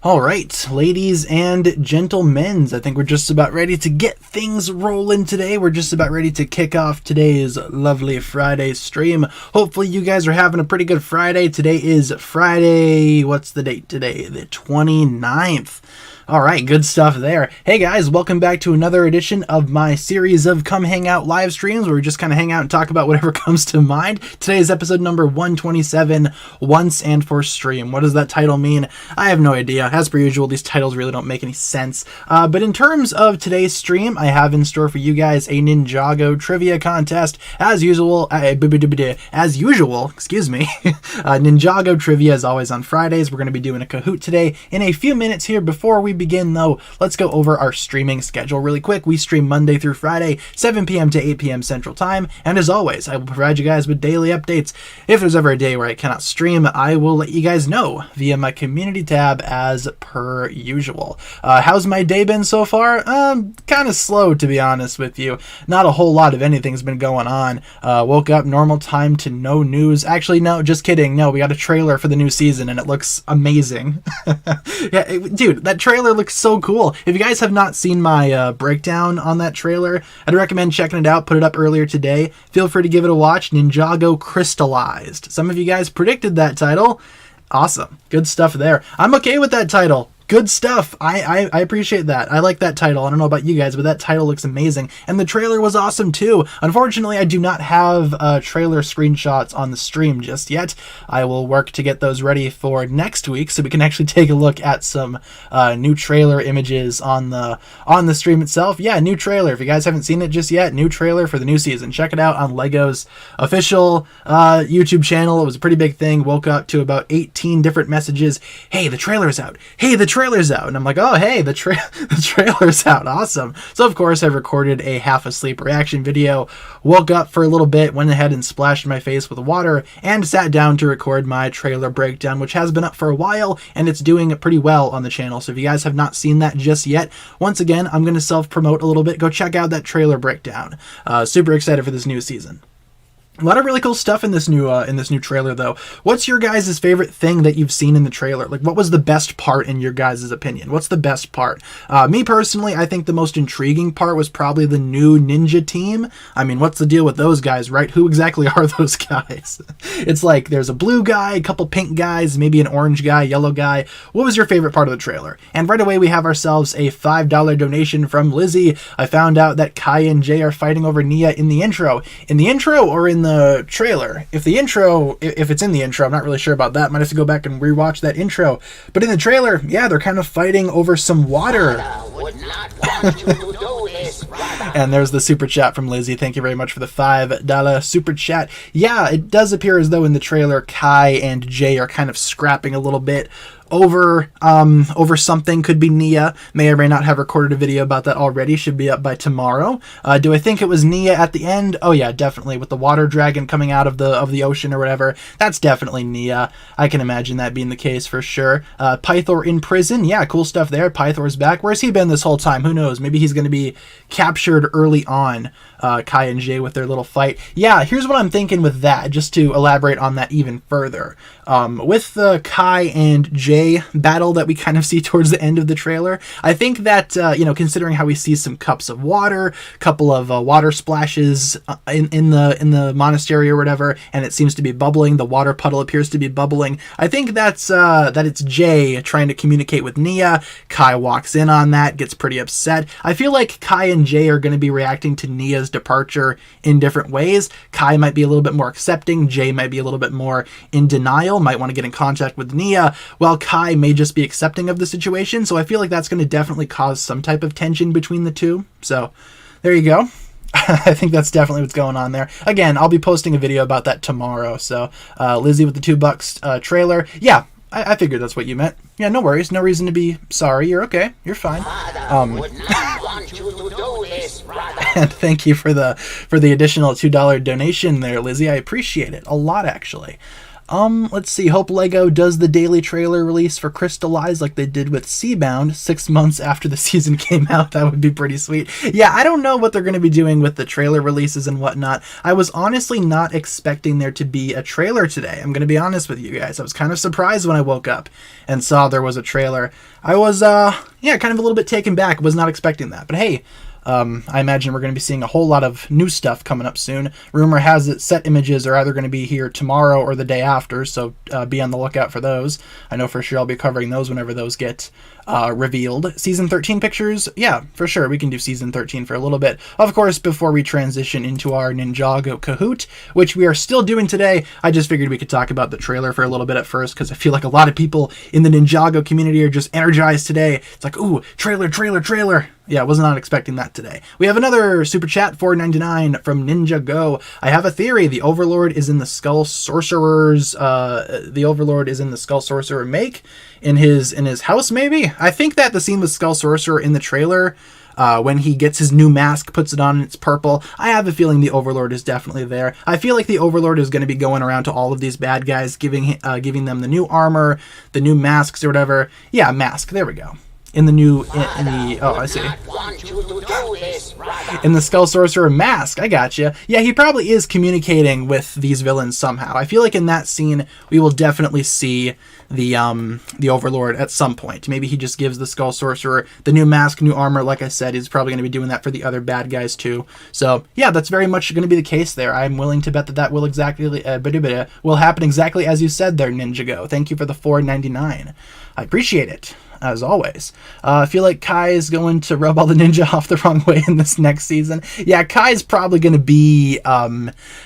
Alright, ladies and gentlemen, I think we're just about ready to get things rolling today. We're just about ready to kick off today's lovely Friday stream. Hopefully you guys are having a pretty good Friday. Today is Friday, what's the date today? The 29th. Alright, good stuff there. Hey guys, welcome back to another edition of my series of Come Hang Out live streams where we just kind of hang out and talk about whatever comes to mind. Today is episode number 127, Once and for Stream. What does that title mean? I have no idea. As per usual, these titles really don't make any sense. But in terms of today's stream, I have in store for you guys a Ninjago trivia contest. As usual, excuse me. Ninjago trivia is always on Fridays. We're going to be doing a Kahoot today. In a few minutes here, before we begin though, let's go over our streaming schedule really quick. We stream Monday through Friday, 7 p.m. to 8 p.m. Central Time, and as always, I will provide you guys with daily updates. If there's ever a day where I cannot stream, I will let you guys know via my community tab as per usual. How's my day been so far? Kind of slow, to be honest with you. Not a whole lot of anything's been going on. Woke up normal time to no news. Actually, no, just kidding. No, we got a trailer for the new season and it looks amazing. Yeah, dude, that trailer looks so cool. If you guys have not seen my breakdown on that trailer, I'd recommend checking it out. Put it up earlier today. Feel free to give it a watch. Ninjago Crystallized. Some of you guys predicted that title. Awesome. Good stuff there. I'm okay with that title. Good stuff. I appreciate that. I like that title. I don't know about you guys, but that title looks amazing. And the trailer was awesome too. Unfortunately, I do not have trailer screenshots on the stream just yet. I will work to get those ready for next week so we can actually take a look at some new trailer images on the stream itself. Yeah, new trailer. If you guys haven't seen it just yet, new trailer for the new season. Check it out on Lego's official YouTube channel. It was a pretty big thing. Woke up to about 18 different messages. Hey, the trailer's out. Hey, the trailer's out. And I'm like, oh, hey, the trailer's out. Awesome. So, of course, I recorded a half asleep reaction video, woke up for a little bit, went ahead and splashed my face with water, and sat down to record my trailer breakdown, which has been up for a while, and it's doing pretty well on the channel. So if you guys have not seen that just yet, once again, I'm going to self-promote a little bit. Go check out that trailer breakdown. Super excited for this new season. A lot of really cool stuff in this new trailer, though. What's your guys' favorite thing that you've seen in the trailer? Like, what was the best part in your guys' opinion? What's the best part? Me personally, I think the most intriguing part was probably the new ninja team. I mean, what's the deal with those guys, right? Who exactly are those guys? It's like there's a blue guy, a couple pink guys, maybe an orange guy, yellow guy. What was your favorite part of the trailer? And right away, we have ourselves a $5 donation from Lizzie. I found out that Kai and Jay are fighting over Nia in the intro. In the intro or in the trailer? If it's in the intro, I'm not really sure about that. Might have to go back and rewatch that intro. But in the trailer, yeah, they're kind of fighting over some water. And there's the super chat from Lizzie. Thank you very much for the $5 super chat. Yeah, it does appear as though in the trailer, Kai and Jay are kind of scrapping a little bit over something. Could be Nia. May or may not have recorded a video about that already. Should be up by tomorrow. Do I think it was Nia at the end? Oh yeah, definitely. With the water dragon coming out of the ocean or whatever. That's definitely Nia. I can imagine that being the case for sure. Pythor in prison. Yeah, cool stuff there. Pythor's back. Where's he been this whole time? Who knows? Maybe he's going to be captured early on. Kai and Jay with their little fight. Yeah, here's what I'm thinking with that, just to elaborate on that even further. With the Kai and Jay battle that we kind of see towards the end of the trailer, I think that, considering how we see some cups of water, couple of water splashes in the monastery or whatever, and it seems to be bubbling, the water puddle appears to be bubbling, I think that it's Jay trying to communicate with Nia. Kai walks in on that, gets pretty upset. I feel like Kai and Jay are going to be reacting to Nia's departure in different ways. Kai might be a little bit more accepting. Jay might be a little bit more in denial, might want to get in contact with Nia, while Kai may just be accepting of the situation. So I feel like that's going to definitely cause some type of tension between the two. So there you go. I think that's definitely what's going on there. Again, I'll be posting a video about that tomorrow. So Lizzie with the $2 trailer. Yeah, I figured that's what you meant. Yeah, no worries. No reason to be sorry. You're okay. You're fine. And thank you for the additional $2 donation there, Lizzie. I appreciate it a lot, actually. Let's see. Hope Lego does the daily trailer release for Crystallized like they did with Seabound 6 months after the season came out. That would be pretty sweet. Yeah, I don't know what they're going to be doing with the trailer releases and whatnot. I was honestly not expecting there to be a trailer today. I'm going to be honest with you guys. I was kind of surprised when I woke up and saw there was a trailer. I was, yeah, kind of a little bit taken back. Was not expecting that. But hey, I imagine we're going to be seeing a whole lot of new stuff coming up soon. Rumor has it set images are either going to be here tomorrow or the day after, so be on the lookout for those. I know for sure I'll be covering those whenever those get revealed. Season 13 pictures, yeah, for sure. We can do Season 13 for a little bit. Of course, before we transition into our Ninjago Kahoot, which we are still doing today, I just figured we could talk about the trailer for a little bit at first, because I feel like a lot of people in the Ninjago community are just energized today. It's like, ooh, trailer, trailer, trailer. Yeah, I was not expecting that today. We have another super chat, $4.99 from Ninjago. I have a theory. The Overlord is in the Skull Sorcerer's. The Overlord is in the Skull Sorcerer make in his house. Maybe. I think that the scene with Skull Sorcerer in the trailer, when he gets his new mask, puts it on, and it's purple. I have a feeling the Overlord is definitely there. I feel like the Overlord is going to be going around to all of these bad guys, giving them the new armor, the new masks or whatever. Yeah, mask. There we go. In the new, oh, I see. In the Skull Sorcerer mask, I gotcha. Yeah, he probably is communicating with these villains somehow. I feel like in that scene, we will definitely see the Overlord at some point. Maybe he just gives the Skull Sorcerer the new mask, new armor. Like I said, he's probably going to be doing that for the other bad guys too. So yeah, that's very much going to be the case there. I'm willing to bet that will will happen exactly as you said there, Ninjago. Thank you for the $4.99. I appreciate it, as always. I feel like Kai is going to rub all the ninja off the wrong way in this next season. Yeah, Kai's probably going to be, I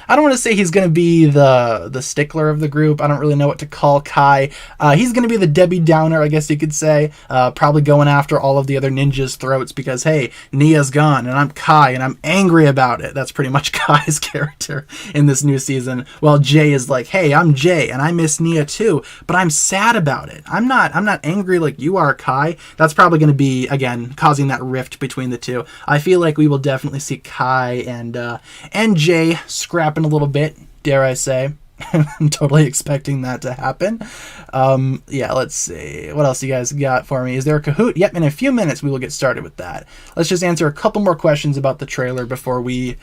don't want to say he's going to be the stickler of the group. I don't really know what to call Kai. He's going to be the Debbie Downer, I guess you could say. Probably going after all of the other ninjas' throats because, hey, Nia's gone, and I'm Kai, and I'm angry about it. That's pretty much Kai's character in this new season. While Jay is like, hey, I'm Jay, and I miss Nia too, but I'm sad about it. I'm not angry like you are, Kai. That's probably going to be, again, causing that rift between the two. I feel like we will definitely see Kai and Jay scrapping a little bit, dare I say. I'm totally expecting that to happen. Yeah, let's see. What else you guys got for me? Is there a Kahoot? Yep, in a few minutes we will get started with that. Let's just answer a couple more questions about the trailer before we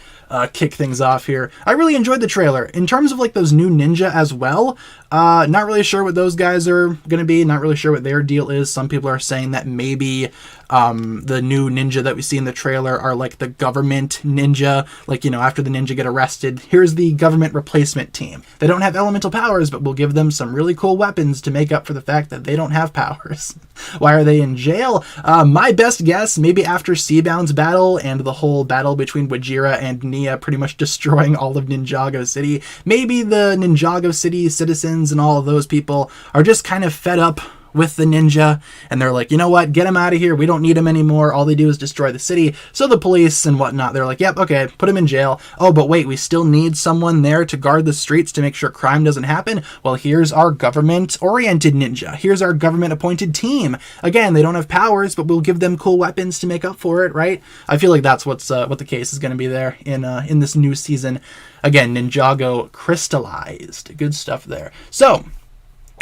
kick things off here. I really enjoyed the trailer. In terms of like those new ninja as well, not really sure what those guys are going to be. Not really sure what their deal is. Some people are saying that maybe the new ninja that we see in the trailer are like the government ninja. Like, you know, after the ninja get arrested, here's the government replacement team. They don't have elemental powers, but we'll give them some really cool weapons to make up for the fact that they don't have powers. Why are they in jail? My best guess, maybe after Seabound's battle and the whole battle between Wajira and Nia pretty much destroying all of Ninjago City, maybe the Ninjago City citizens and all of those people are just kind of fed up with the ninja, and they're like, you know what, get him out of here, we don't need him anymore, all they do is destroy the city. So the police and whatnot, they're like, yep, okay, put him in jail. Oh, but wait, we still need someone there to guard the streets to make sure crime doesn't happen. Well, here's our government-oriented ninja. Here's our government-appointed team. Again, they don't have powers, but we'll give them cool weapons to make up for it, right? I feel like that's what the case is going to be there in this new season. Again, Ninjago Crystallized. Good stuff there. So,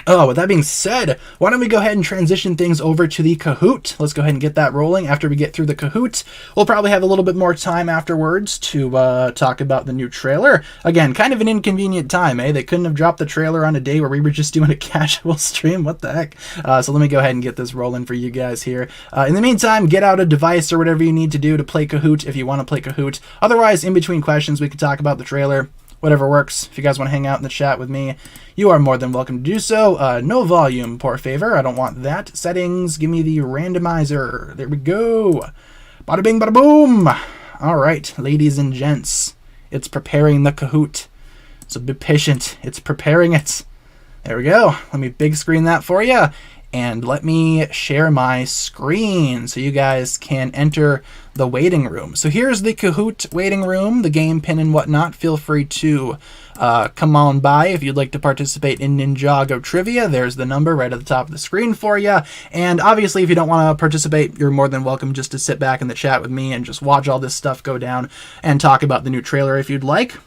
with that being said, why don't we go ahead and transition things over to the Kahoot? Let's go ahead and get that rolling. After we get through the Kahoot, we'll probably have a little bit more time afterwards to talk about the new trailer. Again, kind of an inconvenient time, eh? They couldn't have dropped the trailer on a day where we were just doing a casual stream. What the heck? So let me go ahead and get this rolling for you guys here. In the meantime, get out a device or whatever you need to do to play Kahoot if you want to play Kahoot. Otherwise, in between questions, we could talk about the trailer. Whatever works. If you guys want to hang out in the chat with me, you are more than welcome to do so. No volume, por favor. I don't want that. Settings, give me the randomizer. There we go. Bada bing, bada boom. All right, ladies and gents, it's preparing the Kahoot. So be patient. It's preparing it. There we go. Let me big screen that for you. And let me share my screen so you guys can enter the waiting room. So here's the Kahoot waiting room, the game pin and whatnot. Feel free to come on by if you'd like to participate in Ninjago trivia. There's the number right at the top of the screen for you. And obviously, if you don't want to participate, you're more than welcome just to sit back in the chat with me and just watch all this stuff go down and talk about the new trailer if you'd like.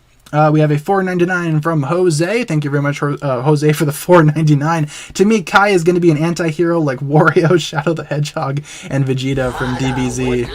We have a $4.99 from Jose. Thank you very much, Jose, for the $4.99. To me, Kai is going to be an anti-hero like Wario, Shadow the Hedgehog, and Vegeta from DBZ.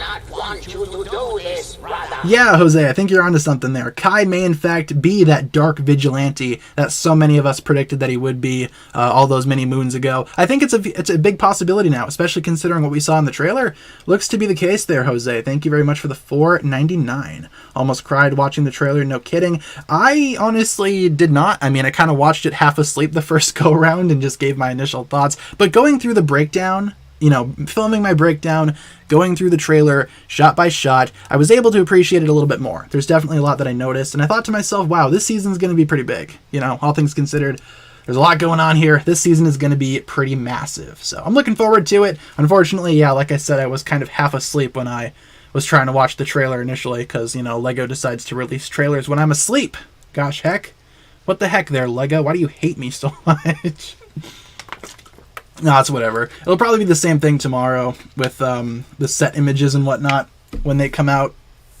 Yeah, Jose, I think you're onto something there. Kai may, in fact, be that dark vigilante that so many of us predicted that he would be all those many moons ago. I think it's a big possibility now, especially considering what we saw in the trailer. Looks to be the case there, Jose. Thank you very much for the $4.99. Almost cried watching the trailer, no kidding. I honestly did not. I mean, I kind of watched it half asleep the first go around and just gave my initial thoughts. But going through the breakdown, you know, filming my breakdown, going through the trailer shot by shot, I was able to appreciate it a little bit more. There's definitely a lot that I noticed, and I thought to myself, wow, this season's going to be pretty big. You know, all things considered, there's a lot going on here. This season is going to be pretty massive. So I'm looking forward to it. Unfortunately, yeah, like I said, I was kind of half asleep when I was trying to watch the trailer initially because, you know, LEGO decides to release trailers when I'm asleep. Gosh heck. What the heck there, LEGO? Why do you hate me so much? No, it's whatever. It'll probably be the same thing tomorrow with the set images and whatnot when they come out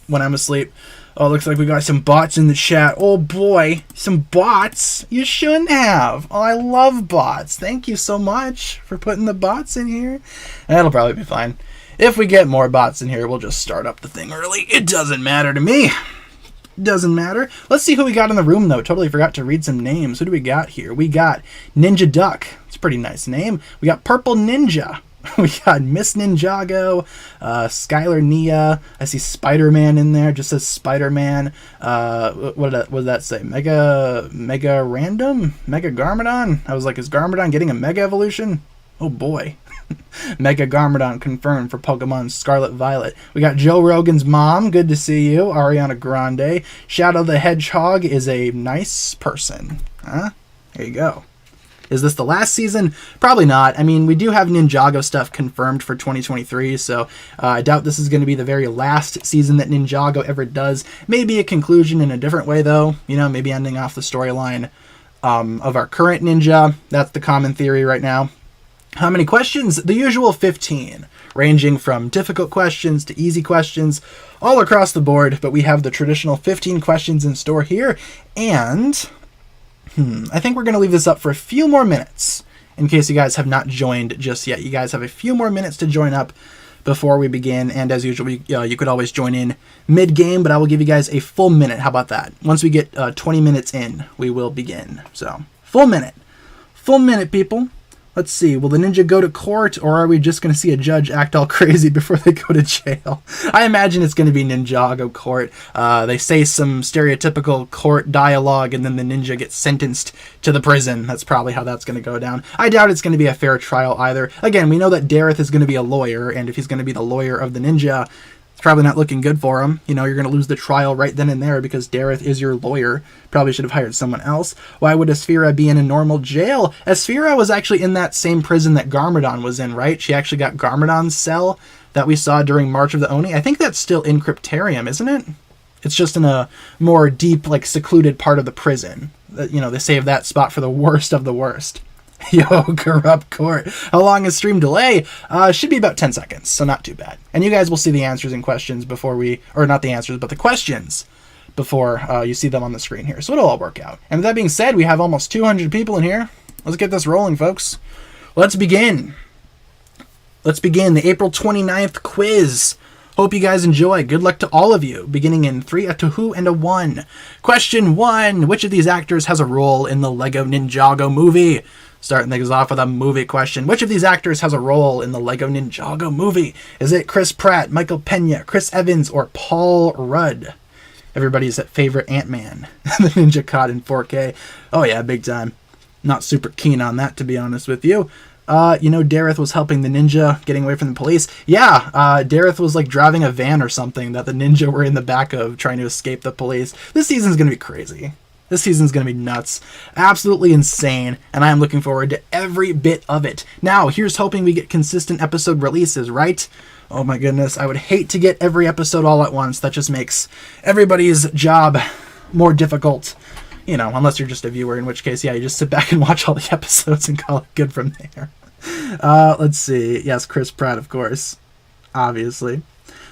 when I'm asleep. Oh, looks like we got some bots in the chat. Oh boy, some bots? You shouldn't have. Oh, I love bots. Thank you so much for putting the bots in here. That'll probably be fine. If we get more bots in here, we'll just start up the thing early. It doesn't matter to me. Doesn't matter. Let's see who we got in the room, though. Totally forgot to read some names. Who do we got here? We got Ninja Duck. It's a pretty nice name. We got Purple Ninja. We got Miss Ninjago, Skylar Nia. I see Spider-Man in there. Just says Spider-Man. What did that say? Mega Random? Mega Garmadon? I was like, is Garmadon getting a Mega Evolution? Oh boy. Mega Garmadon confirmed for Pokemon Scarlet Violet. We got Joe Rogan's mom. Good to see you. Ariana Grande. Shadow the Hedgehog is a nice person. Huh? There you go. Is this the last season? Probably not. I mean, we do have Ninjago stuff confirmed for 2023, so I doubt this is going to be the very last season that Ninjago ever does. Maybe a conclusion in a different way, though. You know, maybe ending off the storyline of our current ninja. That's the common theory right now. How many questions? The usual 15, ranging from difficult questions to easy questions, all across the board, but we have the traditional 15 questions in store here, and I think we're going to leave this up for a few more minutes, in case you guys have not joined just yet. You guys have a few more minutes to join up before we begin, and as usual, you could always join in mid-game, but I will give you guys a full minute. How about that? Once we get 20 minutes in, we will begin. So, full minute, people. Let's see, will the ninja go to court, or are we just going to see a judge act all crazy before they go to jail? I imagine it's going to be Ninjago court. They say some stereotypical court dialogue, and then the ninja gets sentenced to the prison. That's probably how that's going to go down. I doubt it's going to be a fair trial either. Again, we know that Dareth is going to be a lawyer, and if he's going to be the lawyer of the ninja, it's probably not looking good for him. You know, you're going to lose the trial right then and there because Dareth is your lawyer. Probably should have hired someone else. Why would Asphira be in a normal jail? Asphira was actually in that same prison that Garmadon was in, right? She actually got Garmadon's cell that we saw during March of the Oni. I think that's still in Cryptarium, isn't it? It's just in a more deep, like, secluded part of the prison. You know, they save that spot for the worst of the worst. Yo, corrupt court. How long is stream delay? Should be about 10 seconds, so not too bad. And you guys will see the answers and questions before or not the answers, but the questions before you see them on the screen here. So it'll all work out. And with that being said, we have almost 200 people in here. Let's get this rolling, folks. Let's begin. The April 29th quiz. Hope you guys enjoy. Good luck to all of you. Beginning in 3, a 2, and a 1. Question 1. Which of these actors has a role in the LEGO Ninjago movie? Starting things off with a movie question. Which of these actors has a role in the LEGO Ninjago movie? Is it Chris Pratt, Michael Pena, Chris Evans, or Paul Rudd? Everybody's favorite Ant-Man. The ninja caught in 4K. Oh yeah, big time. Not super keen on that, to be honest with you. Dareth was helping the ninja getting away from the police. Yeah, Dareth was like driving a van or something that the ninja were in the back of trying to escape the police. This season's going to be crazy. This season's going to be nuts. Absolutely insane, and I am looking forward to every bit of it. Now, here's hoping we get consistent episode releases, right? Oh my goodness, I would hate to get every episode all at once. That just makes everybody's job more difficult. Unless you're just a viewer, in which case, yeah, you just sit back and watch all the episodes and call it good from there. Let's see. Yes, Chris Pratt, of course. Obviously.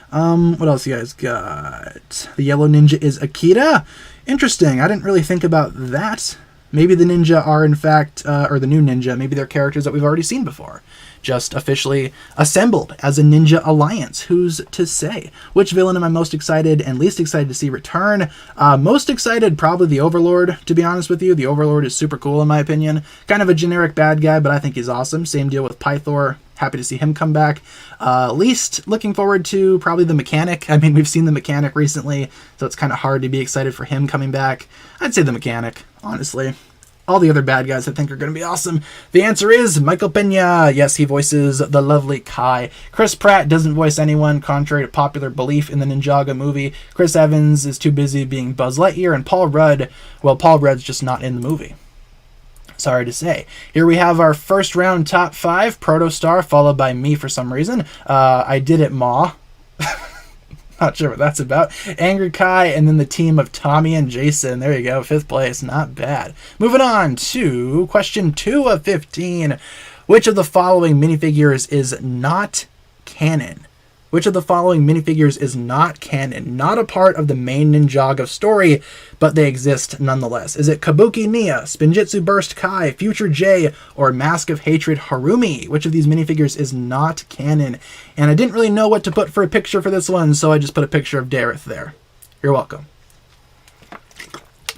What else you guys got? The yellow ninja is Akira. Interesting. I didn't really think about that. Maybe the ninja are, in fact, or the new ninja, maybe they're characters that we've already seen before. Just officially assembled as a ninja alliance. Who's to say? Which villain am I most excited and least excited to see return? Most excited, probably the Overlord, to be honest with you. The Overlord is super cool, in my opinion. Kind of a generic bad guy, but I think he's awesome. Same deal with Pythor. Happy to see him come back. Least looking forward to probably the Mechanic. I mean, we've seen the Mechanic recently, so it's kind of hard to be excited for him coming back. I'd say the Mechanic, honestly. All the other bad guys I think are going to be awesome. The answer is Michael Pena. Yes, he voices the lovely Kai. Chris Pratt doesn't voice anyone, contrary to popular belief in the Ninjago movie. Chris Evans is too busy being Buzz Lightyear, and Paul Rudd, well, Paul Rudd's just not in the movie. Sorry to say. Here we have our first round top 5. Protostar, followed by me for some reason. I did it, Ma. Not sure what that's about. Angry Kai, and then the team of Tommy and Jason. There you go, 5th place. Not bad. Moving on to question 2 of 15. Which of the following minifigures is not canon? Which of the following minifigures is not canon? Not a part of the main Ninjago story, but they exist nonetheless. Is it Kabuki Nia, Spinjitzu Burst Kai, Future J, or Mask of Hatred Harumi? Which of these minifigures is not canon? And I didn't really know what to put for a picture for this one, so I just put a picture of Dareth there. You're welcome.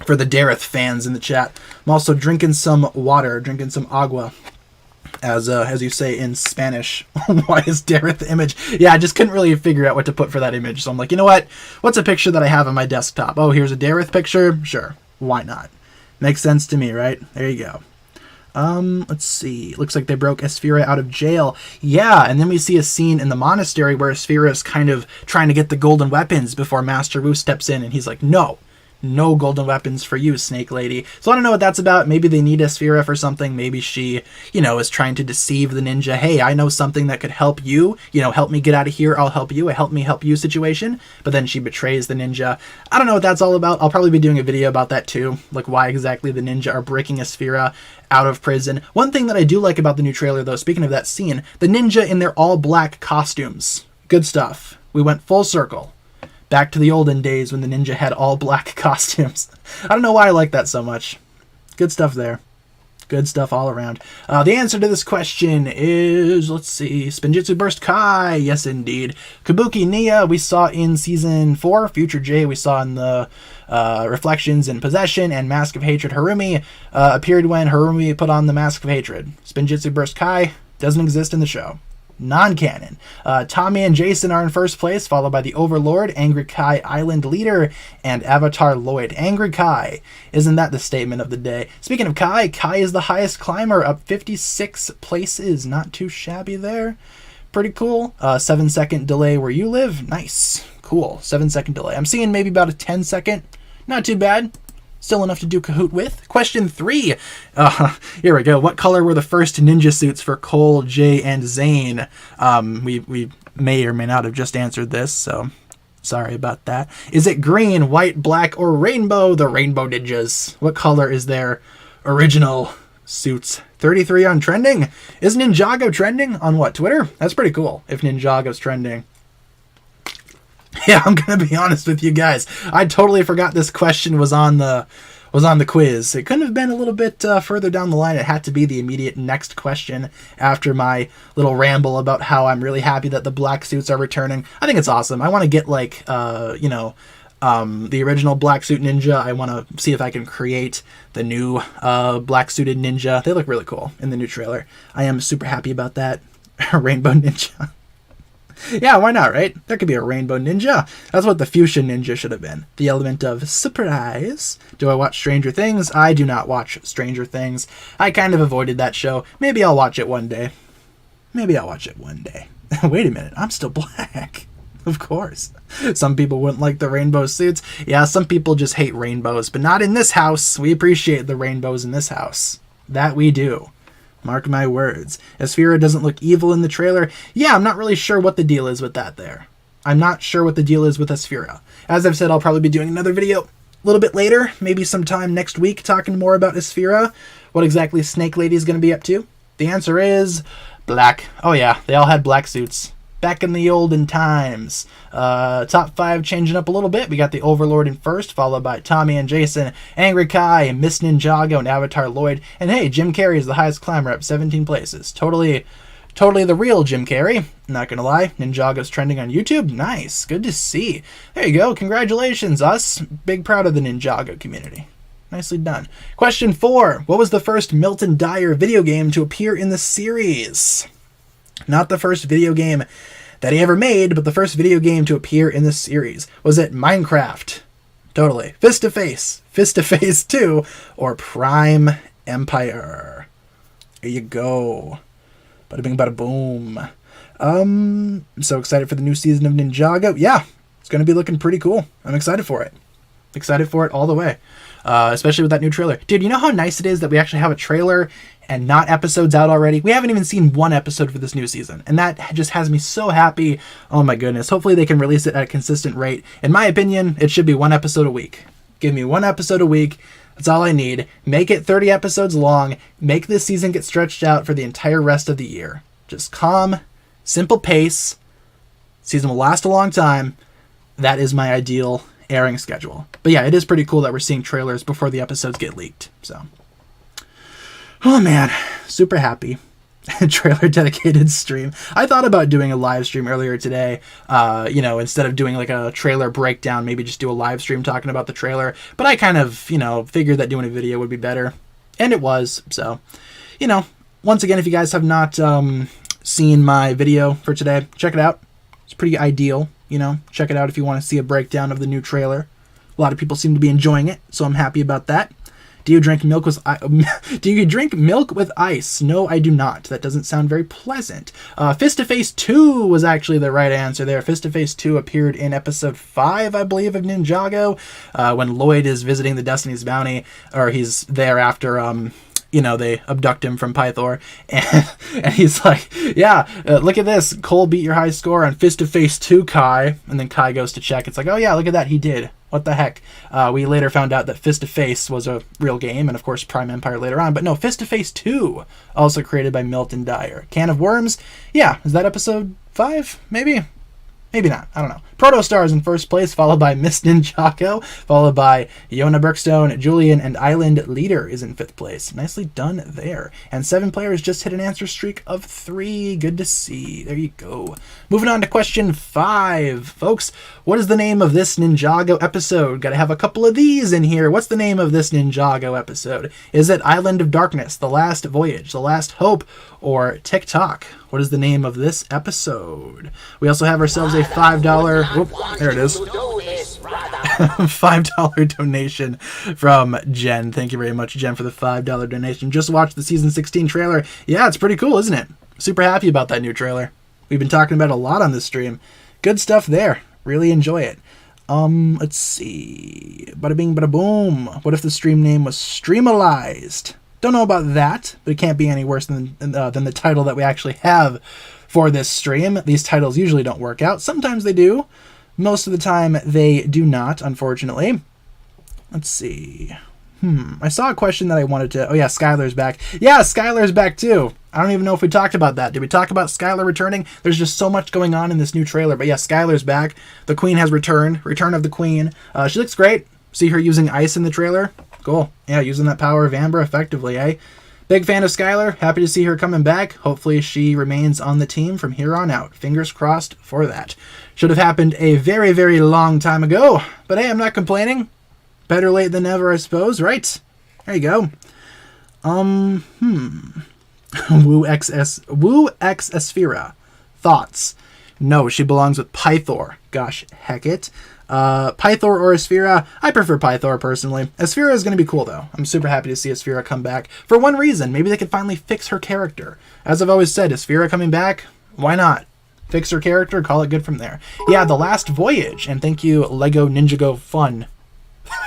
For the Dareth fans in the chat, I'm also drinking some water, drinking some agua. As you say in Spanish. Why is Dareth the image? Yeah, I just couldn't really figure out what to put for that image. So I'm like, you know what? What's a picture that I have on my desktop? Oh, here's a Dareth picture? Sure. Why not? Makes sense to me, right? There you go. Let's see. Looks like they broke Esfira out of jail. Yeah, and then we see a scene in the monastery where Esfira is kind of trying to get the golden weapons before Master Wu steps in, and he's like, no. No golden weapons for you, Snake Lady. So I don't know what that's about. Maybe they need Esfira for something. Maybe she, is trying to deceive the ninja. Hey, I know something that could help you. Help me get out of here. I'll help you. A help me help you situation. But then she betrays the ninja. I don't know what that's all about. I'll probably be doing a video about that too. Like why exactly the ninja are breaking Esfira out of prison. One thing that I do like about the new trailer though, speaking of that scene, the ninja in their all black costumes. Good stuff. We went full circle. Back to the olden days when the ninja had all black costumes. I don't know why I like that so much. Good stuff there. Good stuff all around. The answer to this question is, let's see, Spinjitzu Burst Kai. Yes, indeed. Kabuki Nia we saw in Season 4. Future J we saw in the Reflections in Possession. And Mask of Hatred Harumi appeared when Harumi put on the Mask of Hatred. Spinjitzu Burst Kai doesn't exist in the show. Non-canon. Tommy and Jason are in first place, followed by the Overlord, Angry Kai Island Leader, and Avatar Lloyd. Angry Kai. Isn't that the statement of the day? Speaking of Kai, Kai is the highest climber, up 56 places. Not too shabby there. Pretty cool. 7-second delay where you live. Nice. Cool. 7-second delay. I'm seeing maybe about a 10-second. Not too bad. Still enough to do Kahoot with. Question 3. Here we go. What color were the first ninja suits for Cole, Jay, and Zane? We may or may not have just answered this, so sorry about that. Is it green, white, black, or rainbow? The Rainbow Ninjas. What color is their original suits? 33 on trending. Is Ninjago trending on what, Twitter? That's pretty cool if Ninjago's trending. Yeah, I'm gonna be honest with you guys. I totally forgot this question was on the quiz. It couldn't have been a little bit further down the line. It had to be the immediate next question after my little ramble about how I'm really happy that the black suits are returning. I think it's awesome. I want to get like the original black suit ninja. I want to see if I can create the new black suited ninja. They look really cool in the new trailer. I am super happy about that. Rainbow Ninja. Yeah, why not, right? There could be a rainbow ninja. That's what the fuchsia ninja should have been. The element of surprise. Do I watch Stranger Things? I do not watch Stranger Things. I kind of avoided that show. Maybe I'll watch it one day. Maybe I'll watch it one day. Wait a minute, I'm still black. Of course. Some people wouldn't like the rainbow suits. Yeah, some people just hate rainbows, but not in this house. We appreciate the rainbows in this house. That we do. Mark my words. Asphira doesn't look evil in the trailer. Yeah, I'm not really sure what the deal is with that there. I'm not sure what the deal is with Asphira. As I've said, I'll probably be doing another video a little bit later, maybe sometime next week, talking more about Asphira. What exactly Snake Lady is going to be up to. The answer is black. Oh yeah, they all had black suits. Back in the olden times. Top 5 changing up a little bit. We got the Overlord in first, followed by Tommy and Jason, Angry Kai, Miss Ninjago, and Avatar Lloyd. And hey, Jim Carrey is the highest climber up 17 places. Totally the real Jim Carrey. Not gonna lie. Ninjago's trending on YouTube. Nice. Good to see. There you go. Congratulations, us. Big proud of the Ninjago community. Nicely done. Question 4. What was the first Milton Dyer video game to appear in the series? Not the first video game that he ever made, but the first video game to appear in the series. Was it Minecraft? Totally. Fist to Face 2, or Prime Empire? There you go. Bada bing, bada boom. I'm so excited for the new season of Ninjago. Yeah, it's going to be looking pretty cool. I'm excited for it. Excited for it all the way. Especially with that new trailer. Dude, you know how nice it is that we actually have a trailer and not episodes out already? We haven't even seen one episode for this new season, and that just has me so happy. Oh my goodness. Hopefully they can release it at a consistent rate. In my opinion, it should be 1 episode a week. Give me 1 episode a week. That's all I need. Make it 30 episodes long. Make this season get stretched out for the entire rest of the year. Just calm, simple pace. Season will last a long time. That is my ideal airing schedule. But yeah, it is pretty cool that we're seeing trailers before the episodes get leaked. So, oh man, super happy. Trailer dedicated stream. I thought about doing a live stream earlier today, instead of doing like a trailer breakdown, maybe just do a live stream talking about the trailer. But I kind of, figured that doing a video would be better. And it was. So, once again, if you guys have not seen my video for today, check it out. It's pretty ideal. Check it out if you want to see a breakdown of the new trailer. A lot of people seem to be enjoying it, so I'm happy about that. Do you drink milk with ice? No, I do not. That doesn't sound very pleasant. Fist to Face 2 was actually the right answer there. Fist to Face 2 appeared in episode 5, I believe, of Ninjago, when Lloyd is visiting the Destiny's Bounty, or he's there after they abduct him from Pythor, and he's like, yeah, look at this. Cole beat your high score on Fist to Face 2, Kai. And then Kai goes to check. It's like, oh yeah, look at that. He did. What the heck? We later found out that Fist to Face was a real game, and of course Prime Empire later on. But no, Fist to Face 2, also created by Milton Dyer. Can of Worms? Yeah, is that episode 5? Maybe? Maybe not. I don't know. Protostar is in first place, followed by Miss Ninjago, followed by Yona Brookstone, Julian, and Island Leader is in 5th place. Nicely done there. And 7 players just hit an answer streak of 3. Good to see. There you go. Moving on to question 5. Folks, what is the name of this Ninjago episode? Gotta have a couple of these in here. What's the name of this Ninjago episode? Is it Island of Darkness, The Last Voyage, The Last Hope, or TikTok? What is the name of this episode? We also have ourselves a $5... Whoop, there it is. $5 donation from Jen. Thank you very much, Jen, for the $5 donation. Just watched the season 16 trailer. Yeah, it's pretty cool, isn't it? Super happy about that new trailer. We've been talking about it a lot on this stream. Good stuff there. Really enjoy it. Let's see. Bada bing, bada boom. What if the stream name was Streamalized? Don't know about that, but it can't be any worse than the title that we actually have for this stream. These titles usually don't work out. Sometimes they do. Most of the time they do not, unfortunately. Let's see. I saw a question that I wanted to... Oh yeah, Skylar's back. Yeah, Skylar's back too. I don't even know if we talked about that. Did we talk about Skylar returning? There's just so much going on in this new trailer. But yeah, Skylar's back. The Queen has returned. Return of the Queen. She looks great. See her using ice in the trailer. Cool. Yeah, using that power of Amber effectively, eh? Big fan of Skylar. Happy to see her coming back. Hopefully she remains on the team from here on out. Fingers crossed for that. Should have happened a very, very long time ago. But hey, I'm not complaining. Better late than never, I suppose, right? There you go. Woo X Asphira. Thoughts. No, she belongs with Pythor. Gosh, heck it. Pythor or Asphira? I prefer Pythor personally. Asphira is going to be cool though. I'm super happy to see Asphira come back. For one reason, maybe they could finally fix her character. As I've always said, Asphira coming back, why not? Fix her character, call it good from there. Yeah, The Last Voyage, and thank you Lego Ninjago Fun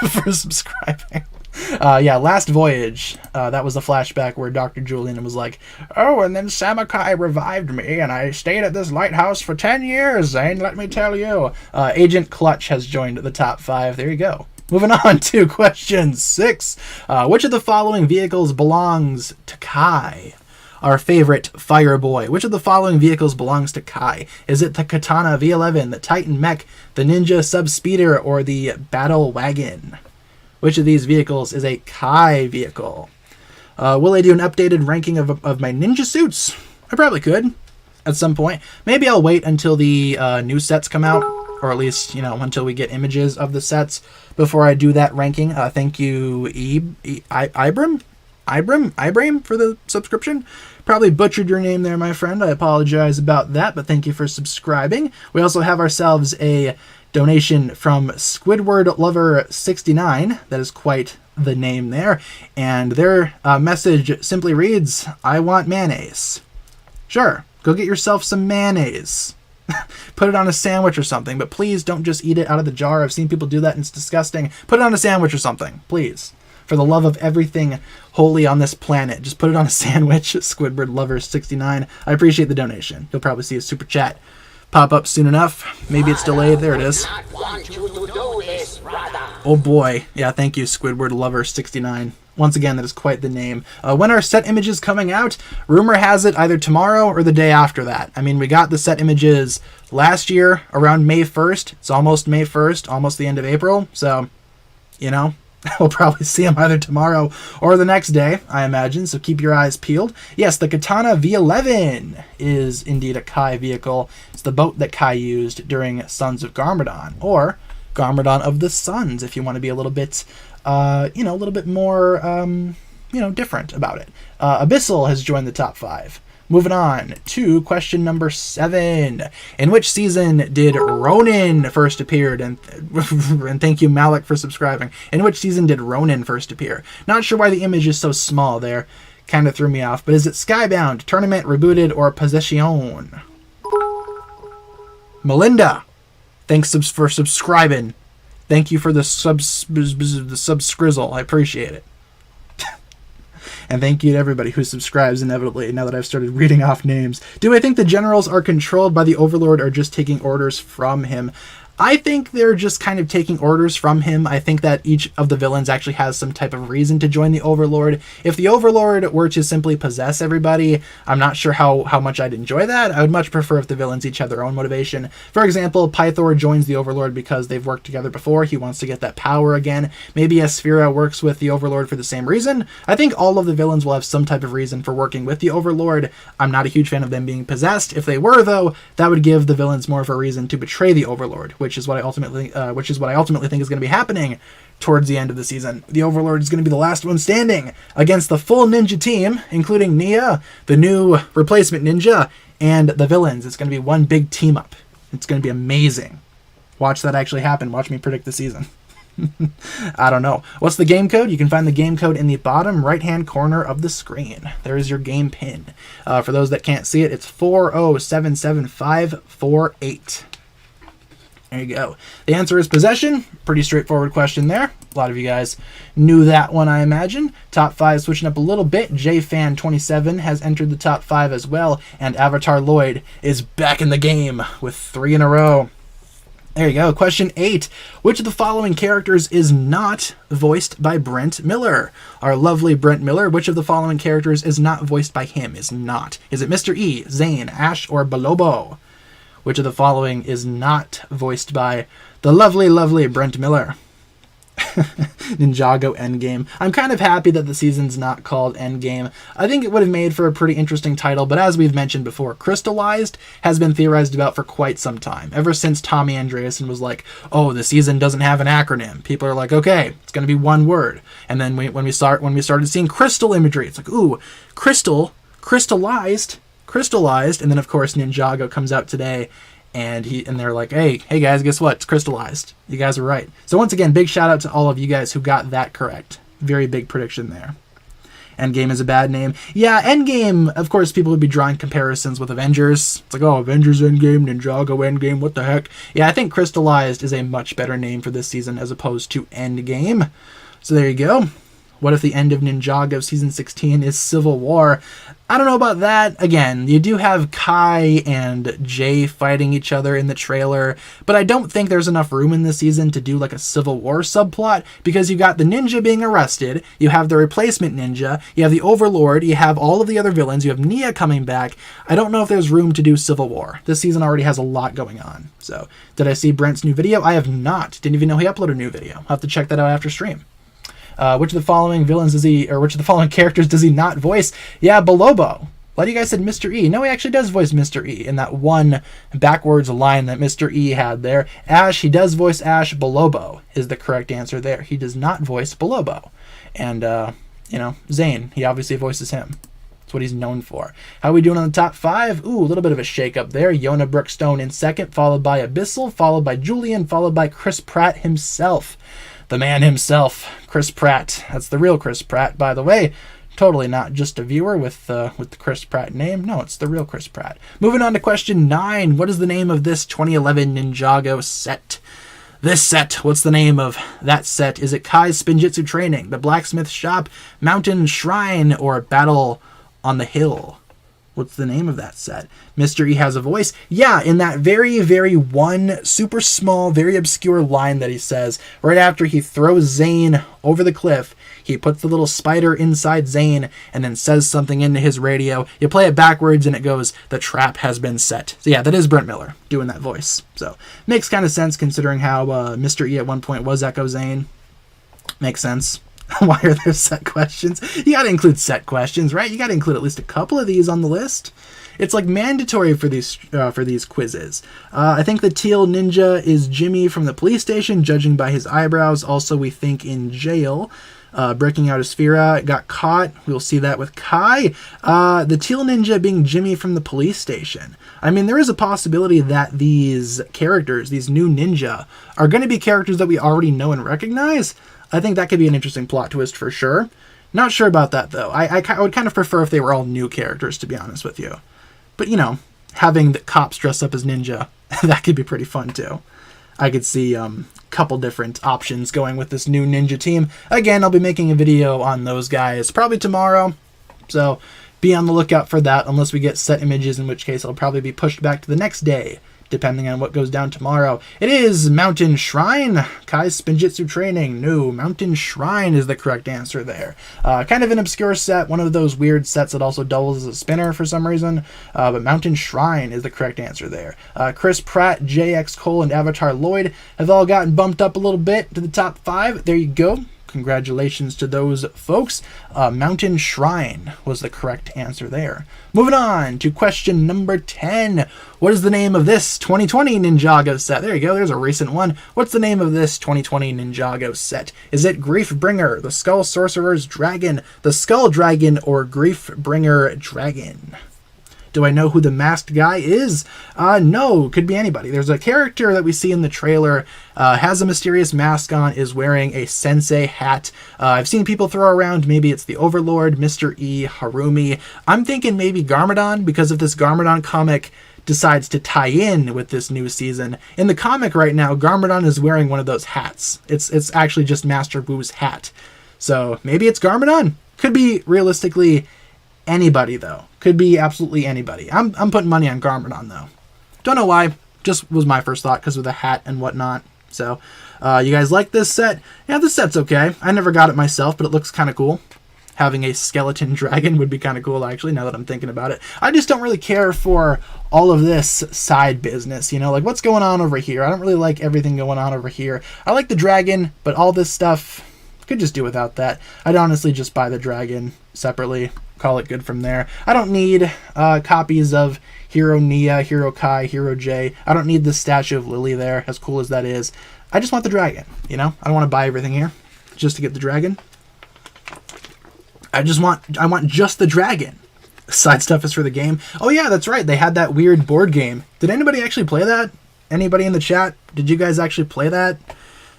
for subscribing. Yeah, Last Voyage. That was the flashback where Dr. Julian was like, oh, and then Samakai revived me, and I stayed at this lighthouse for 10 years, Zane, let me tell you. Agent Clutch has joined the top 5. There you go. Moving on to question 6. Which of the following vehicles belongs to Kai? Our favorite Fire Boy. Which of the following vehicles belongs to Kai? Is it the Katana V11, the Titan Mech, the Ninja Subspeeder, or the Battle Wagon? Which of these vehicles is a Kai vehicle? Will I do an updated ranking of my ninja suits? I probably could at some point. Maybe I'll wait until the new sets come out, or at least, until we get images of the sets before I do that ranking. Thank you, Ibram for the subscription. Probably butchered your name there, my friend. I apologize about that, but thank you for subscribing. We also have ourselves a donation from Squidward Lover 69. That is quite the name there. And their message simply reads, I want mayonnaise. Sure, go get yourself some mayonnaise. Put it on a sandwich or something, but please don't just eat it out of the jar. I've seen people do that and it's disgusting. Put it on a sandwich or something, please. For the love of everything holy on this planet, just put it on a sandwich. Squidward Lover 69. I appreciate the donation. You'll probably see a super chat pop up soon enough. Maybe it's delayed. There it is. Oh boy. Yeah, thank you, Squidward Lover 69. Once again, that is quite the name. When are set images coming out? Rumor has it either tomorrow or the day after that. I mean, we got the set images last year around May 1st. It's almost May 1st, almost the end of April. So, we'll probably see them either tomorrow or the next day, I imagine, so keep your eyes peeled. Yes, the Katana V11 is indeed a Kai vehicle. It's the boat that Kai used during Sons of Garmadon, or Garmadon of the Suns, if you want to be a little bit, a little bit more, different about it. Abyssal has joined the top 5. Moving on to question number 7. In which season did Ronin first appear? And thank you, Malik, for subscribing. In which season did Ronin first appear? Not sure why the image is so small there. Kind of threw me off. But is it Skybound, Tournament, Rebooted, or Possession? Melinda, thanks for subscribing. Thank you for the subscrizzle. I appreciate it. And thank you to everybody who subscribes inevitably now that I've started reading off names. Do I think the generals are controlled by the Overlord or just taking orders from him? I think they're just kind of taking orders from him. I think that each of the villains actually has some type of reason to join the Overlord. If the Overlord were to simply possess everybody, I'm not sure how much I'd enjoy that. I would much prefer if the villains each have their own motivation. For example, Pythor joins the Overlord because they've worked together before. He wants to get that power again. Maybe Asphira works with the Overlord for the same reason. I think all of the villains will have some type of reason for working with the Overlord. I'm not a huge fan of them being possessed. If they were, though, that would give the villains more of a reason to betray the Overlord, which is what I ultimately think is going to be happening towards the end of the season. The Overlord is going to be the last one standing against the full ninja team, including Nia, the new replacement ninja, and the villains. It's going to be one big team up. It's going to be amazing. Watch that actually happen. Watch me predict the season. I don't know. What's the game code? You can find the game code in the bottom right-hand corner of the screen. There is your game pin. For those that can't see it, it's 4077548. There you go. The answer is Possession. Pretty straightforward question there. A lot of you guys knew that one, I imagine. Top 5 switching up a little bit. JFan27 has entered the top 5 as well. And Avatar Lloyd is back in the game with 3 in a row. There you go. Question 8. Which of the following characters is not voiced by Brent Miller? Our lovely Brent Miller. Which of the following characters is not voiced by him? Is not. Is it Mr. E, Zane, Ash, or Balobo? Which of the following is not voiced by the lovely, lovely Brent Miller? Ninjago Endgame. I'm kind of happy that the season's not called Endgame. I think it would have made for a pretty interesting title, but as we've mentioned before, Crystallized has been theorized about for quite some time. Ever since Tommy Andreasen was like, oh, the season doesn't have an acronym. People are like, okay, it's going to be one word. And then when we started seeing crystal imagery, it's like, ooh, crystallized, and then of course Ninjago comes out today, And they're like, hey guys, guess what? It's Crystallized. You guys are right. So once again, big shout out to all of you guys who got that correct. Very big prediction there. Endgame is a bad name. Yeah, Endgame, of course, people would be drawing comparisons with Avengers. It's like, oh, Avengers Endgame, Ninjago Endgame, what the heck? Yeah, I think Crystallized is a much better name for this season as opposed to Endgame. So there you go. What if the end of Ninjago Season 16 is Civil War? I don't know about that. Again, you do have Kai and Jay fighting each other in the trailer, but I don't think there's enough room in this season to do like a Civil War subplot, because you got the ninja being arrested, you have the replacement ninja, you have the Overlord, you have all of the other villains, you have Nia coming back. I don't know if there's room to do Civil War. This season already has a lot going on. So, did I see Brent's new video? I have not. Didn't even know he uploaded a new video. I'll have to check that out after which of the following villains which of the following characters does he not voice? Yeah, Bolobo. A lot of you guys said Mr. E. No, he actually does voice Mr. E in that one backwards line that Mr. E had there. Ash, he does voice Ash. Bolobo is the correct answer there. He does not voice Bolobo. And, Zane, he obviously voices him. That's what he's known for. How are we doing on the top 5? Ooh, a little bit of a shake-up there. Yona Brookstone in second, followed by Abyssal, followed by Julian, followed by Chris Pratt himself. The man himself, Chris Pratt. That's the real Chris Pratt, by the way. Totally not just a viewer with the Chris Pratt name. No, it's the real Chris Pratt. Moving on to question 9. What is the name of this 2011 Ninjago set? This set, what's the name of that set? Is it Kai's Spinjitzu Training, The Blacksmith Shop, Mountain Shrine, or Battle on the Hill? What's the name of that set? Mr. E has a voice. Yeah, in that very, very one super small, very obscure line that he says right after he throws Zane over the cliff, he puts the little spider inside Zane and then says something into his radio. You play it backwards and it goes, "The trap has been set." So yeah, that is Brent Miller doing that voice. So makes kind of sense considering how Mr. E at one point was Echo Zane. Makes sense. Why are there set questions? You gotta include set questions, right? You gotta include at least a couple of these on the list. It's like mandatory for these quizzes. I think the teal ninja is Jimmy from the police station, judging by his eyebrows. Also, we think in jail. Breaking out his Sphera, got caught. We'll see that with Kai. The teal ninja being Jimmy from the police station. I mean, there is a possibility that these characters, these new ninja, are going to be characters that we already know and recognize. I think that could be an interesting plot twist for sure. Not sure about that, though. I would kind of prefer if they were all new characters, to be honest with you. But, having the cops dress up as ninja, that could be pretty fun, too. I could see a couple different options going with this new ninja team. Again, I'll be making a video on those guys probably tomorrow. So be on the lookout for that, unless we get set images, in which case it'll probably be pushed back to the next day, depending on what goes down tomorrow. It is Mountain Shrine. Kai's Spinjitzu Training. No, Mountain Shrine is the correct answer there. Kind of an obscure set, one of those weird sets that also doubles as a spinner for some reason. But Mountain Shrine is the correct answer there. Chris Pratt, JX Cole, and Avatar Lloyd have all gotten bumped up a little bit to the top 5. There you go. Congratulations to those folks. Mountain Shrine was the correct answer there. Moving on to question number 10. What is the name of this 2020 Ninjago set? There you go. There's a recent one. What's the name of this 2020 Ninjago set? Is it Griefbringer, the Skull Sorcerer's Dragon, the Skull Dragon, or Griefbringer Dragon? Do I know who the masked guy is? No, could be anybody. There's a character that we see in the trailer, has a mysterious mask on, is wearing a sensei hat. I've seen people throw around, maybe it's the Overlord, Mr. E, Harumi. I'm thinking maybe Garmadon, because if this Garmadon comic decides to tie in with this new season. In the comic right now, Garmadon is wearing one of those hats. It's actually just Master Wu's hat. So maybe it's Garmadon. Could be realistically anybody, though. Could be absolutely anybody. I'm putting money on Garmadon, though. Don't know why. Just was my first thought because of the hat and whatnot. So, you guys like this set? Yeah, this set's okay. I never got it myself, but it looks kind of cool. Having a skeleton dragon would be kind of cool, actually, now that I'm thinking about it. I just don't really care for all of this side business, like what's going on over here. I don't really like everything going on over here. I like the dragon, but all this stuff, could just do without that. I'd honestly just buy the dragon separately. Call it good from there. I don't need copies of Hero Nia, Hero Kai, Hero J. I don't need the statue of Lily there, as cool as that is. I just want the dragon, I don't want to buy everything here just to get the dragon. I want just the dragon. Side stuff is for the game. Oh yeah, that's right. They had that weird board game. Did anybody actually play that? Anybody in the chat? Did you guys actually play that?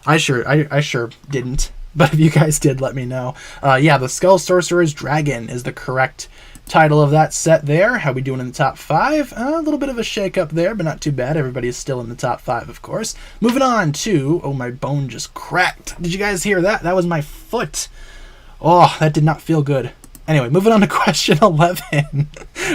I sure didn't. But if you guys did, let me know. Yeah, the Skull Sorcerer's Dragon is the correct title of that set there. How we doing in the top 5? A little bit of a shake up there, but not too bad. Everybody is still in the top 5, of course. Moving on to... Oh, my bone just cracked. Did you guys hear that? That was my foot. Oh, that did not feel good. Anyway, moving on to question 11.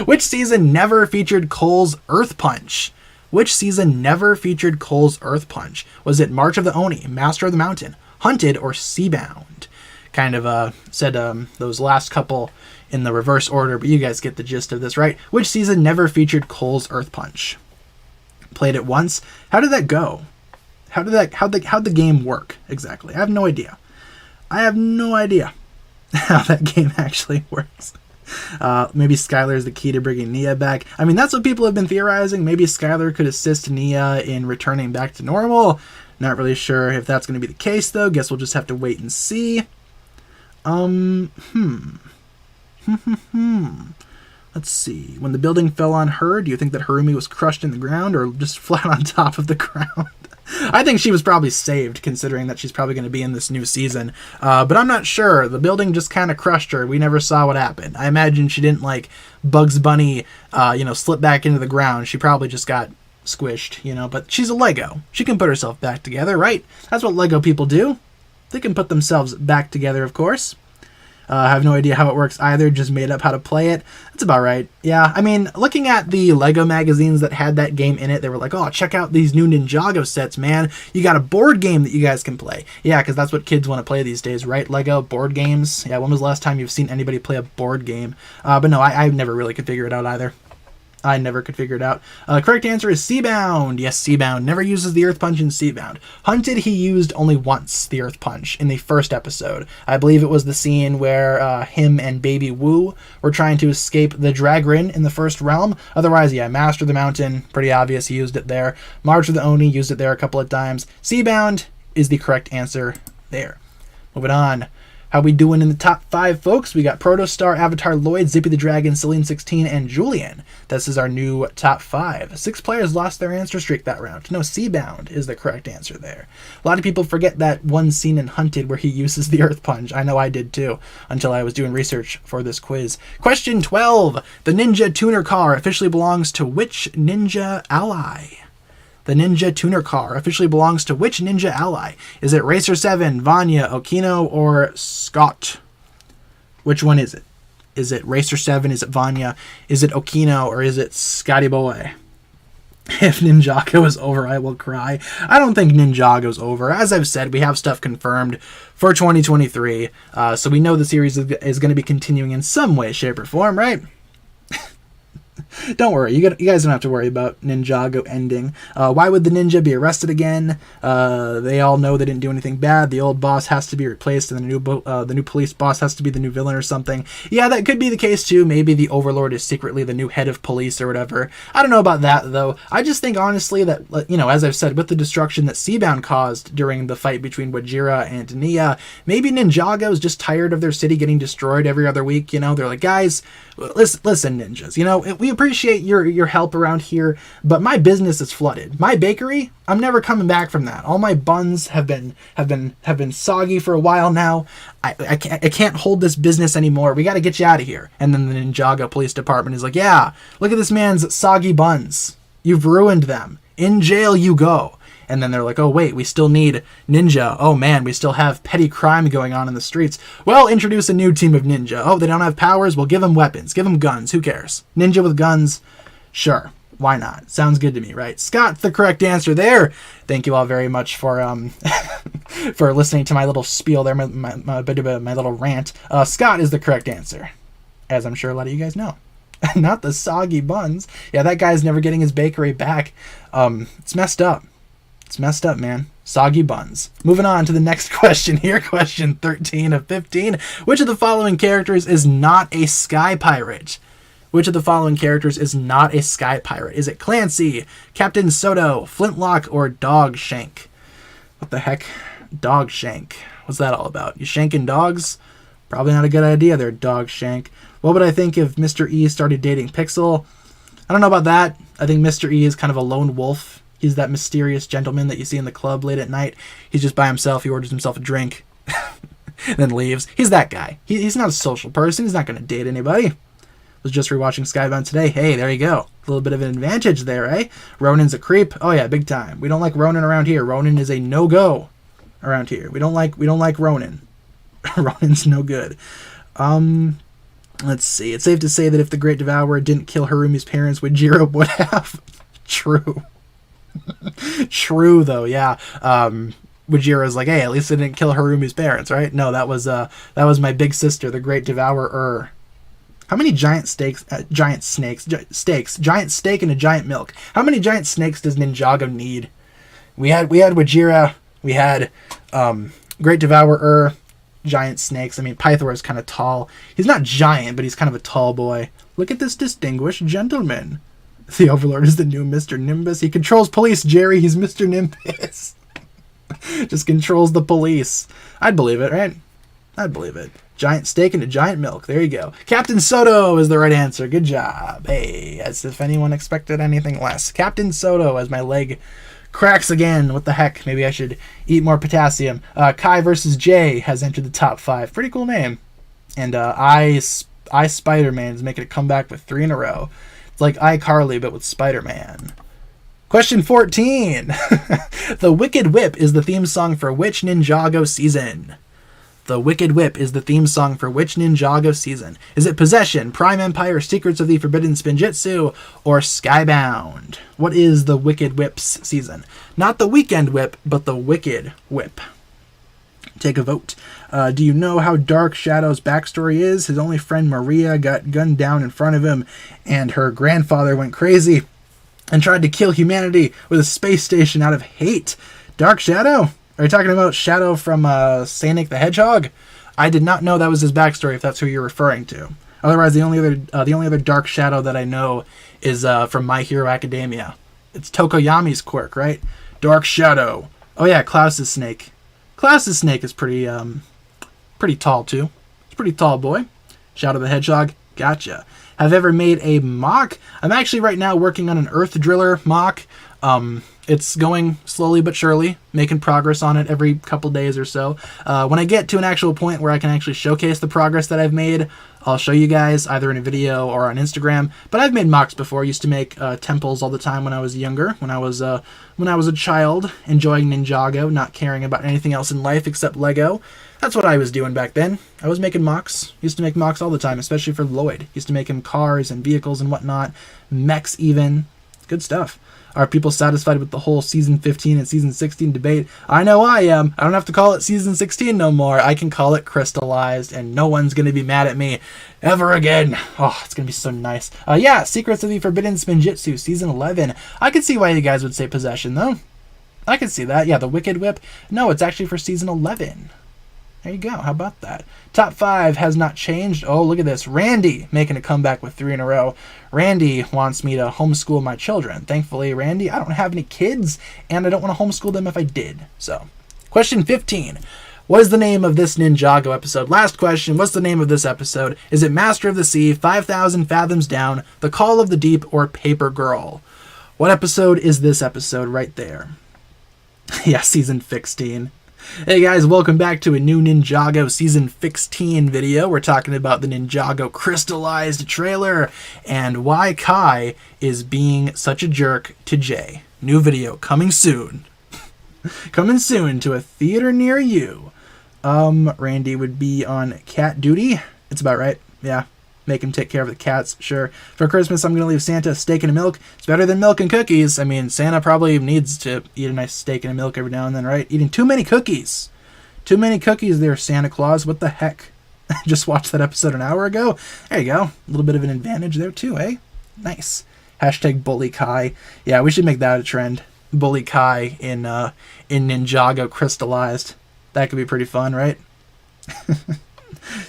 Which season never featured Cole's Earth Punch? Which season never featured Cole's Earth Punch? Was it March of the Oni, Master of the Mountain, Hunted, or Seabound? Kind of said those last couple in the reverse order, but you guys get the gist of this, right? Which season never featured Cole's Earth Punch? Played it once. How did that go? How'd the game work exactly? I have no idea. How that game actually works. Maybe Skylar is the key to bringing Nia back. I mean, that's what people have been theorizing. Maybe Skylar could assist Nia in returning back to normal. Not really sure if that's going to be the case, though. Guess we'll just have to wait and see. Let's see. When the building fell on her, do you think that Harumi was crushed in the ground or just flat on top of the ground? I think she was probably saved, considering that she's probably going to be in this new season. But I'm not sure. The building just kind of crushed her. We never saw what happened. I imagine she didn't, like, Bugs Bunny, slip back into the ground. She probably just got squished, But she's a Lego. She can put herself back together, right? That's what Lego people do. They can put themselves back together, of course. I have no idea how it works either, just made up how to play it. That's about right. Yeah, I mean, looking at the LEGO magazines that had that game in it, they were like, oh, check out these new Ninjago sets, man. You got a board game that you guys can play. Yeah, because that's what kids want to play these days, right? LEGO, board games. Yeah, when was the last time you've seen anybody play a board game? But no, I never really could figure it out either. I never could figure it out. Correct answer is Seabound. Yes, Seabound never uses the Earth Punch in Seabound. Hunted, he used only once the Earth Punch in the first episode. I believe it was the scene where him and Baby Woo were trying to escape the Dragrin in the first realm. Otherwise, yeah, Master of the Mountain, pretty obvious, he used it there. March of the Oni, used it there a couple of times. Seabound is the correct answer there. Moving on. How we doing in the top 5, folks? We got Protostar, Avatar Lloyd, Zippy the Dragon, Celine 16, and Julian. This is our new top 5. 6 players lost their answer streak that round. No, Seabound is the correct answer there. A lot of people forget that one scene in Hunted where he uses the Earth Punch. I know I did too, until I was doing research for this quiz. Question 12. The Ninja Tuner Car officially belongs to which ninja ally? The Ninja Tuner Car officially belongs to which ninja ally? Is it Racer 7, Vanya, Okino, or Scott? Which one is it? Is it Racer 7? Is it Vanya? Is it Okino? Or is it Scotty Boy? If Ninjago is over, I will cry. I don't think Ninjago's over. As I've said, we have stuff confirmed for 2023. So we know the series is going to be continuing in some way, shape, or form, right? Don't worry, you guys don't have to worry about Ninjago ending. Why would the ninja be arrested again? They all know they didn't do anything bad. The old boss has to be replaced, and the new police boss has to be the new villain or something. Yeah, that could be the case too. Maybe the Overlord is secretly the new head of police or whatever. I don't know about that though. I just think honestly that, as I've said, with the destruction that Seabound caused during the fight between Wajira and Nia, maybe Ninjago is just tired of their city getting destroyed every other week. They're like, guys, listen, ninjas. We appreciate your help around here, but my business is flooded. My bakery, I'm never coming back from that. All my buns have been soggy for a while now. I can't hold this business anymore. We got to get you out of here. And then the Ninjago Police Department is like, yeah, look at this man's soggy buns. You've ruined them. In jail you go. And then they're like, oh, wait, we still need ninja. Oh, man, we still have petty crime going on in the streets. Well, introduce a new team of ninja. Oh, they don't have powers? Well, give them weapons. Give them guns. Who cares? Ninja with guns? Sure. Why not? Sounds good to me, right? Scott's the correct answer there. Thank you all very much for for listening to my little spiel there, my little rant. Scott is the correct answer, as I'm sure a lot of you guys know. Not the soggy buns. Yeah, that guy's never getting his bakery back. It's messed up. It's messed up, man. Soggy buns. Moving on to the next question here. Question 13 of 15. Which of the following characters is not a sky pirate? Which of the following characters is not a sky pirate? Is it Clancy, Captain Soto, Flintlock, or Dogshank? What the heck? Dogshank. What's that all about? You shanking dogs? Probably not a good idea there, Dogshank. What would I think if Mr. E started dating Pixel? I don't know about that. I think Mr. E is kind of a lone wolf. He's that mysterious gentleman that you see in the club late at night. He's just by himself. He orders himself a drink, then leaves. He's that guy. He's not a social person. He's not going to date anybody. Was just rewatching Skybound today. Hey, there you go. A little bit of an advantage there, eh? Ronin's a creep. Oh yeah, big time. We don't like Ronin around here. Ronin is a no-go around here. We don't like Ronin. Ronin's no good. Let's see. It's safe to say that if the Great Devourer didn't kill Harumi's parents, Wajiro would have. True. True though, yeah. Wajiro's like, hey, at least they didn't kill Harumi's parents, right? No, that was my big sister, the Great Devourer. How many giant steak and a giant milk? How many giant snakes does Ninjago need? We had Wajira, we had Great Devourer, giant snakes. I mean, Pythor is kind of tall. He's not giant, but he's kind of a tall boy. Look at this distinguished gentleman. The Overlord is the new Mr. Nimbus. He controls police, Jerry. He's Mr. Nimbus. Just controls the police. I'd believe it, right? I'd believe it. Giant steak and a giant milk. There you go. Captain Soto is the right answer. Good job. Hey, as if anyone expected anything less. Captain Soto, as my leg cracks again. What the heck? Maybe I should eat more potassium. Kai versus Jay has entered the top 5. Pretty cool name. And I Spider-Man is making a comeback with 3 in a row. It's like iCarly, but with Spider-Man. Question 14. The Wicked Whip is the theme song for which Ninjago season? The Wicked Whip is the theme song for which Ninjago season? Is it Possession, Prime Empire, Secrets of the Forbidden Spinjitzu, or Skybound? What is the Wicked Whip's season? Not the Weekend Whip, but the Wicked Whip. Take a vote. Do you know how Dark Shadow's backstory is? His only friend Maria got gunned down in front of him, and her grandfather went crazy and tried to kill humanity with a space station out of hate. Dark Shadow? Are you talking about Shadow from Sonic the Hedgehog? I did not know that was his backstory, if that's who you're referring to. Otherwise, the only other Dark Shadow that I know is from My Hero Academia. It's Tokoyami's quirk, right? Dark Shadow. Oh yeah, Klaus's snake. Klaus's snake is pretty tall too. It's a pretty tall boy. Shadow the Hedgehog. Gotcha. Have ever made a mock? I'm actually right now working on an Earth Driller mock. It's going slowly but surely, making progress on it every couple days or so. When I get to an actual point where I can actually showcase the progress that I've made, I'll show you guys either in a video or on Instagram. But I've made mocks before. I used to make temples all the time when I was younger, when I was a child, enjoying Ninjago, not caring about anything else in life except Lego. That's what I was doing back then. I was making mocks. Used to make mocks all the time, especially for Lloyd. Used to make him cars and vehicles and whatnot, mechs even. Good stuff. Are people satisfied with the whole Season 15 and Season 16 debate? I know I am. I don't have to call it Season 16 no more. I can call it Crystallized, and no one's going to be mad at me ever again. Oh, it's going to be so nice. Yeah, Secrets of the Forbidden Spinjitzu, Season 11. I could see why you guys would say Possession, though. I could see that. Yeah, the Wicked Whip. No, it's actually for Season 11. There you go. How about that? Top 5 has not changed. Oh, look at this. Randy making a comeback with 3 in a row. Randy wants me to homeschool my children. Thankfully, Randy, I don't have any kids, and I don't want to homeschool them if I did. So, question 15. What is the name of this Ninjago episode? Last question. What's the name of this episode? Is it Master of the Sea, 5,000 Fathoms Down, The Call of the Deep, or Paper Girl? What episode is this episode right there? Yeah, Season 16. Hey guys, welcome back to a new Ninjago Season 16 video. We're talking about the Ninjago Crystallized trailer and why Kai is being such a jerk to Jay. New video coming soon. Coming soon to a theater near you. Randy would be on cat duty. It's about right. Yeah. Make him take care of the cats, sure. For Christmas, I'm going to leave Santa a steak and a milk. It's better than milk and cookies. I mean, Santa probably needs to eat a nice steak and a milk every now and then, right? Eating too many cookies. Too many cookies there, Santa Claus. What the heck? Just watched that episode an hour ago. There you go. A little bit of an advantage there, too, eh? Nice. Hashtag Bully Kai. Yeah, we should make that a trend. Bully Kai in Ninjago Crystallized. That could be pretty fun, right?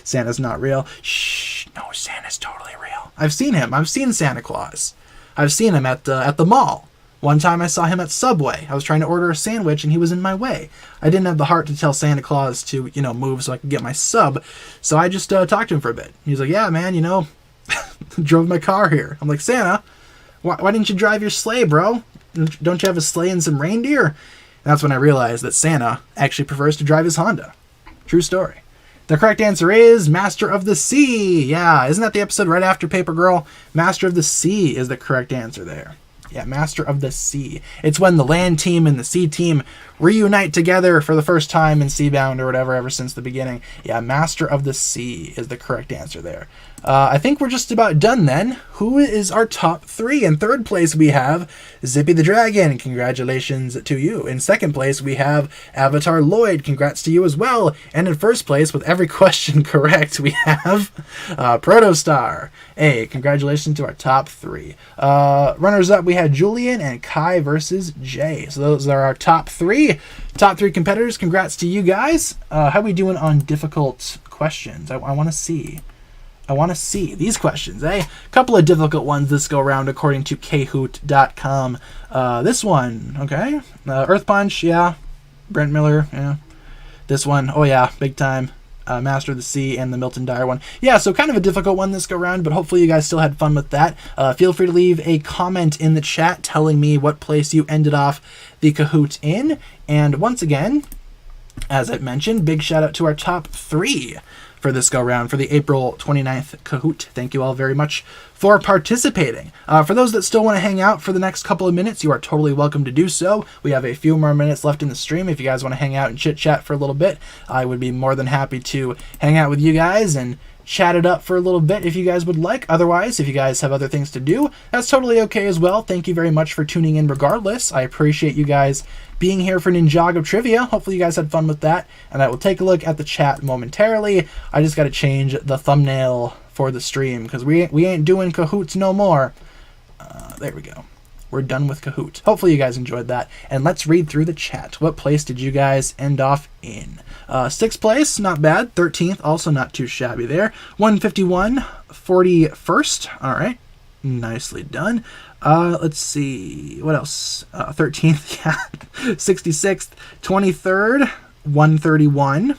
Santa's not real. Shh. No, Santa's totally real. I've seen him. I've seen Santa Claus. I've seen him at the mall. One time I saw him at Subway. I was trying to order a sandwich and he was in my way. I didn't have the heart to tell Santa Claus to, move so I could get my sub. So I just talked to him for a bit. He's like, yeah, man, drove my car here. I'm like, Santa, why didn't you drive your sleigh, bro? Don't you have a sleigh and some reindeer? And that's when I realized that Santa actually prefers to drive his Honda. True story. The correct answer is Master of the Sea. Yeah, isn't that the episode right after Paper Girl? Master of the Sea is the correct answer there. Yeah, Master of the Sea. It's when the land team and the sea team reunite together for the first time in Seabound or whatever ever since the beginning. Yeah, Master of the Sea is the correct answer there. I think we're just about done then. Who is our top 3? In third place, we have Zippy the Dragon. Congratulations to you. In second place, we have Avatar Lloyd. Congrats to you as well. And in first place, with every question correct, we have Protostar. Hey, congratulations to our top 3. Runners up, we had Julian and Kai versus Jay. So those are our top 3. Top 3 competitors. Congrats to you guys. How are we doing on difficult questions? I want to see. I want to see these questions, eh? A couple of difficult ones this go around according to Kahoot.com. This one, okay. Earth Punch, yeah. Brent Miller, yeah. This one, oh yeah, big time. Master of the Sea and the Milton Dyer one. Yeah, so kind of a difficult one this go around, but hopefully you guys still had fun with that. Feel free to leave a comment in the chat telling me what place you ended off the Kahoot in. And once again, as I mentioned, big shout out to our top 3 for this go-round, for the April 29th Kahoot. Thank you all very much for participating. For those that still want to hang out for the next couple of minutes, you are totally welcome to do so. We have a few more minutes left in the stream. If you guys want to hang out and chit-chat for a little bit, I would be more than happy to hang out with you guys and chat it up for a little bit if you guys would like. Otherwise, if you guys have other things to do, that's totally okay as well. Thank you very much for tuning in regardless. I appreciate you guys being here for Ninjago Trivia. Hopefully you guys had fun with that, and I will take a look at the chat momentarily. I just got to change the thumbnail for the stream because we ain't doing Kahoots no more. There we go. We're done with Kahoot. Hopefully you guys enjoyed that. And let's read through the chat. What place did you guys end off in? 6th place, not bad. 13th, also not too shabby there. 151, 41st. All right. Nicely done. Let's see. What else? 13th, yeah. 66th, 23rd, 131.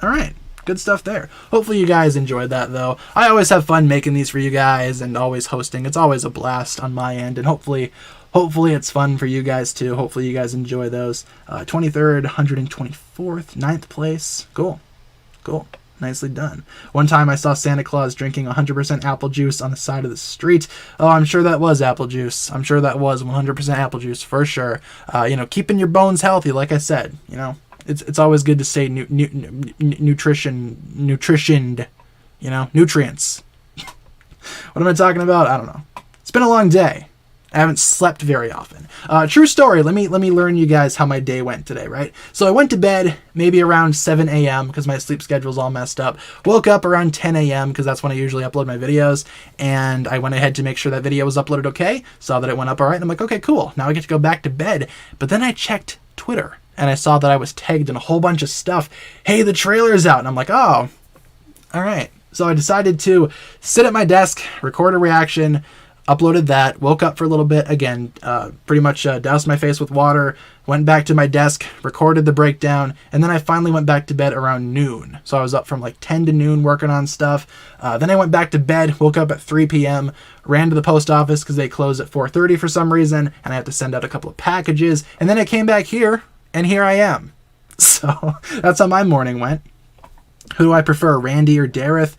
All right. Good stuff there. Hopefully you guys enjoyed that, though. I always have fun making these for you guys and always hosting. It's always a blast on my end, and hopefully it's fun for you guys, too. Hopefully you guys enjoy those. 23rd, 124th, 9th place. Cool. Nicely done. One time I saw Santa Claus drinking 100% apple juice on the side of the street. Oh, I'm sure that was apple juice. I'm sure that was 100% apple juice for sure. Keeping your bones healthy, like I said, It's always good to say nutritioned, nutrients. What am I talking about? I don't know. It's been a long day. I haven't slept very often. True story. Let me learn you guys how my day went today, right? So I went to bed maybe around 7 a.m. because my sleep schedule's all messed up. Woke up around 10 a.m. because that's when I usually upload my videos. And I went ahead to make sure that video was uploaded okay. Saw that it went up all right. And I'm like, okay, cool. Now I get to go back to bed. But then I checked Twitter. And I saw that I was tagged in a whole bunch of stuff. Hey, the trailer's out. And I'm like, oh, all right. So I decided to sit at my desk, record a reaction, uploaded that, woke up for a little bit. Again, pretty much doused my face with water, went back to my desk, recorded the breakdown, and then I finally went back to bed around noon. So I was up from like 10 to noon working on stuff. Then I went back to bed, woke up at 3 p.m., ran to the post office because they close at 4:30 for some reason, and I had to send out a couple of packages. And then I came back here, and here I am. So that's how my morning went. Who do I prefer, Randy or Dareth?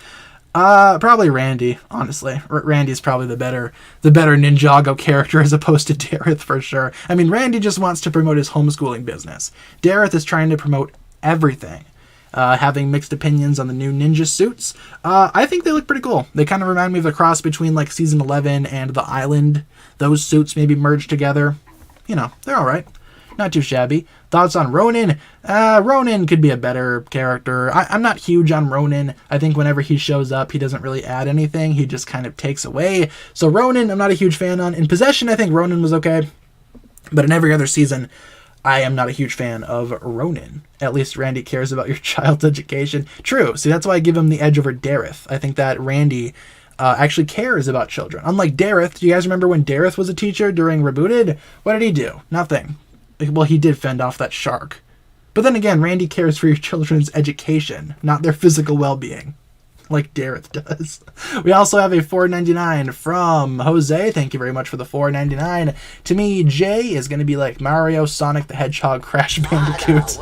Probably Randy, honestly. Randy's probably the better Ninjago character as opposed to Dareth for sure. I mean, Randy just wants to promote his homeschooling business. Dareth is trying to promote everything. Having mixed opinions on the new ninja suits. I think they look pretty cool. They kind of remind me of the cross between like Season 11 and The Island. Those suits maybe merged together. They're all right. Not too shabby. Thoughts on Ronin? Ronin could be a better character. I'm not huge on Ronin. I think whenever he shows up, he doesn't really add anything. He just kind of takes away. So Ronin, I'm not a huge fan on. In Possession, I think Ronin was okay. But in every other season, I am not a huge fan of Ronin. At least Randy cares about your child's education. True. See, that's why I give him the edge over Dareth. I think that Randy actually cares about children. Unlike Dareth, do you guys remember when Dareth was a teacher during Rebooted? What did he do? Nothing. Well, he did fend off that shark. But then again, Randy cares for your children's education, not their physical well-being, like Dareth does. We also have a $4.99 from Jose. Thank you very much for the $4.99. To me, Jay is going to be like Mario, Sonic the Hedgehog, Crash Bandicoot,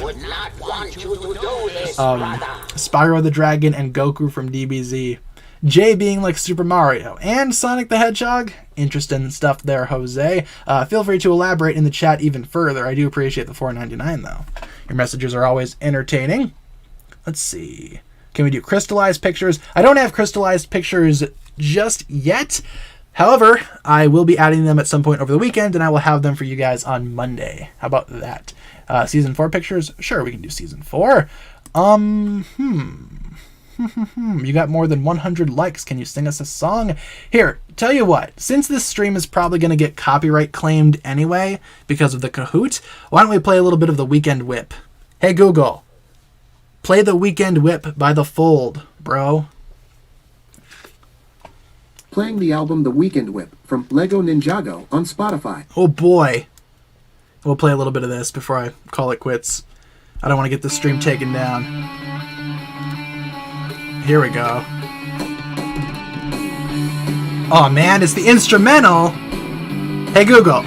Spyro the Dragon, and Goku from DBZ. Jay being like Super Mario and Sonic the Hedgehog. Interesting stuff there, Jose. Feel free to elaborate in the chat even further. I do appreciate the $4.99 though. Your messages are always entertaining. Let's see. Can we do crystallized pictures? I don't have crystallized pictures just yet. However, I will be adding them at some point over the weekend, and I will have them for you guys on Monday. How about that? Season 4 pictures? Sure, we can do Season 4. You got more than 100 likes. Can you sing us a song? Here, tell you what. Since this stream is probably going to get copyright claimed anyway because of the Kahoot, why don't we play a little bit of the Weekend Whip? Hey, Google. Play the Weekend Whip by The Fold, bro. Playing the album The Weekend Whip from Lego Ninjago on Spotify. Oh boy. We'll play a little bit of this before I call it quits. I don't want to get the stream taken down. Here we go. Oh man, it's the instrumental. Hey Google.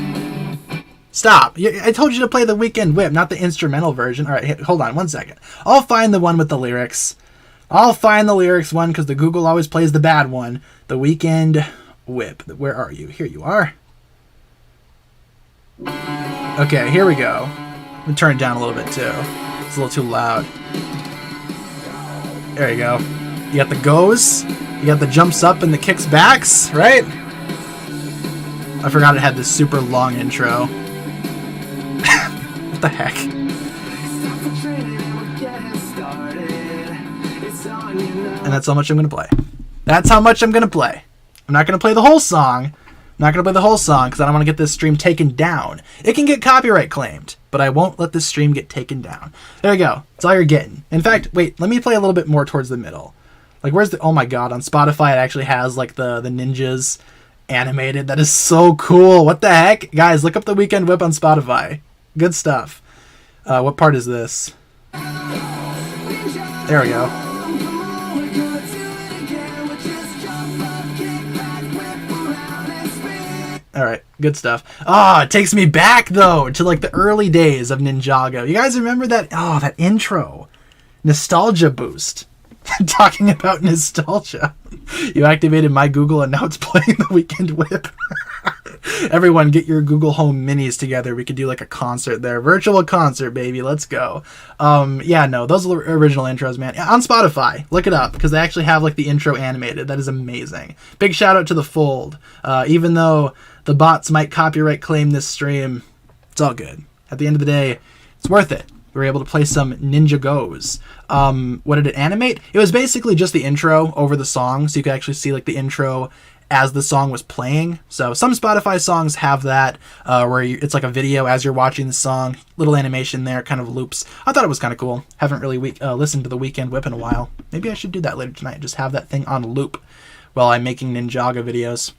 Stop. I told you to play the Weekend Whip, not the instrumental version. All right, hold on 1 second. I'll find the one with the lyrics. I'll find the lyrics one because the Google always plays the bad one. The Weekend Whip. Where are you? Here you are. Okay, here we go. I'm going to turn it down a little bit too. It's a little too loud. There you go. You got the goes. You got the jumps up and the kicks backs, right? I forgot it had this super long intro. What the heck? And that's how much I'm going to play. That's how much I'm going to play. I'm not going to play the whole song. I'm not going to play the whole song because I don't want to get this stream taken down. It can get copyright claimed, but I won't let this stream get taken down. There you go. That's all you're getting. In fact, wait, let me play a little bit more towards the middle. Like, where's the... Oh my god, on Spotify it actually has, like, the ninjas animated. That is so cool. What the heck? Guys, look up the Weekend Whip on Spotify. Good stuff. What part is this? There we go. Alright, good stuff. Oh, it takes me back, though, to, like, the early days of Ninjago. You guys remember that? Oh, that intro. Nostalgia boost. Talking about nostalgia. You activated my Google and now it's playing the Weekend Whip. Everyone get your Google Home Minis together. We could do like a concert there. Virtual concert, baby. Let's go. Yeah, no, those are original intros, man. On Spotify, look it up because they actually have like the intro animated. That is amazing. Big shout out to The Fold. Even though the bots might copyright claim this stream, it's all good. At the end of the day, it's worth it. We were able to play some Ninjagos. What did it animate? It was basically just the intro over the song, so you could actually see like the intro as the song was playing. So some Spotify songs have that, where it's like a video as you're watching the song, little animation there, kind of loops. I thought it was kind of cool. Haven't really listened to the Weekend Whip in a while. Maybe I should do that later tonight. Just have that thing on loop while I'm making Ninjago videos.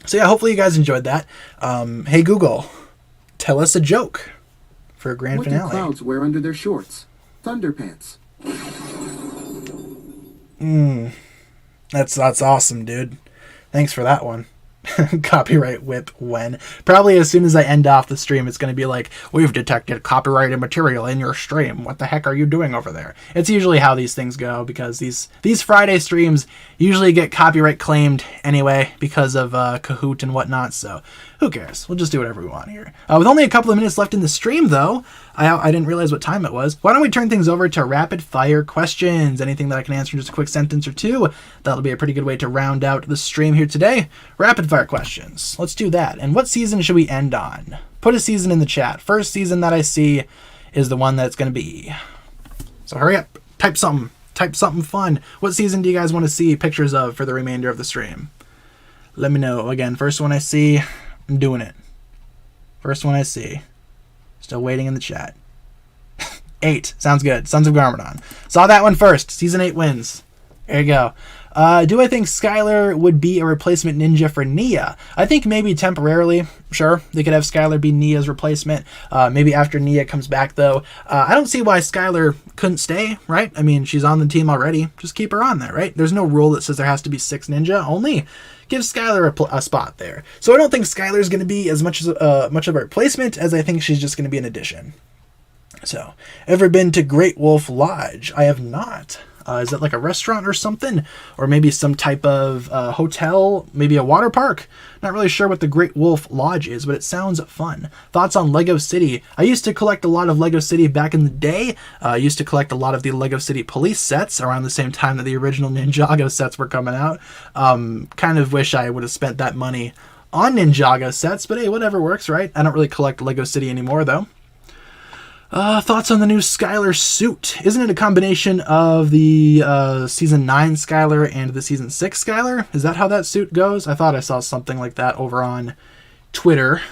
So yeah, hopefully you guys enjoyed that. Hey Google, tell us a joke for a grand finale. What do clouds wear under their shorts? Thunderpants. That's awesome, dude. Thanks for that one. Copyright whip when. Probably as soon as I end off the stream, it's going to be like, we've detected copyrighted material in your stream. What the heck are you doing over there? It's usually how these things go because these Friday streams usually get copyright claimed anyway because of Kahoot and whatnot. So who cares? We'll just do whatever we want here. With only a couple of minutes left in the stream, though, I didn't realize what time it was. Why don't we turn things over to rapid fire questions? Anything that I can answer in just a quick sentence or two. That'll be a pretty good way to round out the stream here today. Rapid fire questions. Let's do that. And what season should we end on? Put a season in the chat. First season that I see is the one that's going to be. So hurry up. Type something. Type something fun. What season do you guys want to see pictures of for the remainder of the stream? Let me know. Again, first one I see, I'm doing it. First one I see. Still waiting in the chat. 8. Sounds good. Sons of Garmadon. Saw that one first. Season 8 wins. There you go. Do I think Skylar would be a replacement ninja for Nia? I think maybe temporarily. Sure, they could have Skylar be Nia's replacement. Maybe after Nia comes back, though. I don't see why Skylar couldn't stay, right? I mean, she's on the team already. Just keep her on there, right? There's no rule that says there has to be 6 ninja. Only give Skylar a spot there. So I don't think Skylar's going to be as much of a replacement as I think she's just going to be an addition. So, ever been to Great Wolf Lodge? I have not. Is it like a restaurant or something? Or maybe some type of hotel? Maybe a water park? Not really sure what the Great Wolf Lodge is, but it sounds fun. Thoughts on Lego City? I used to collect a lot of Lego City back in the day. I used to collect a lot of the Lego City police sets around the same time that the original Ninjago sets were coming out. Kind of wish I would have spent that money on Ninjago sets, but hey, whatever works, right? I don't really collect Lego City anymore, though. Thoughts on the new Skylar suit? Isn't it a combination of the Season 9 Skylar and the Season 6 Skylar? Is that how that suit goes? I thought I saw something like that over on Twitter.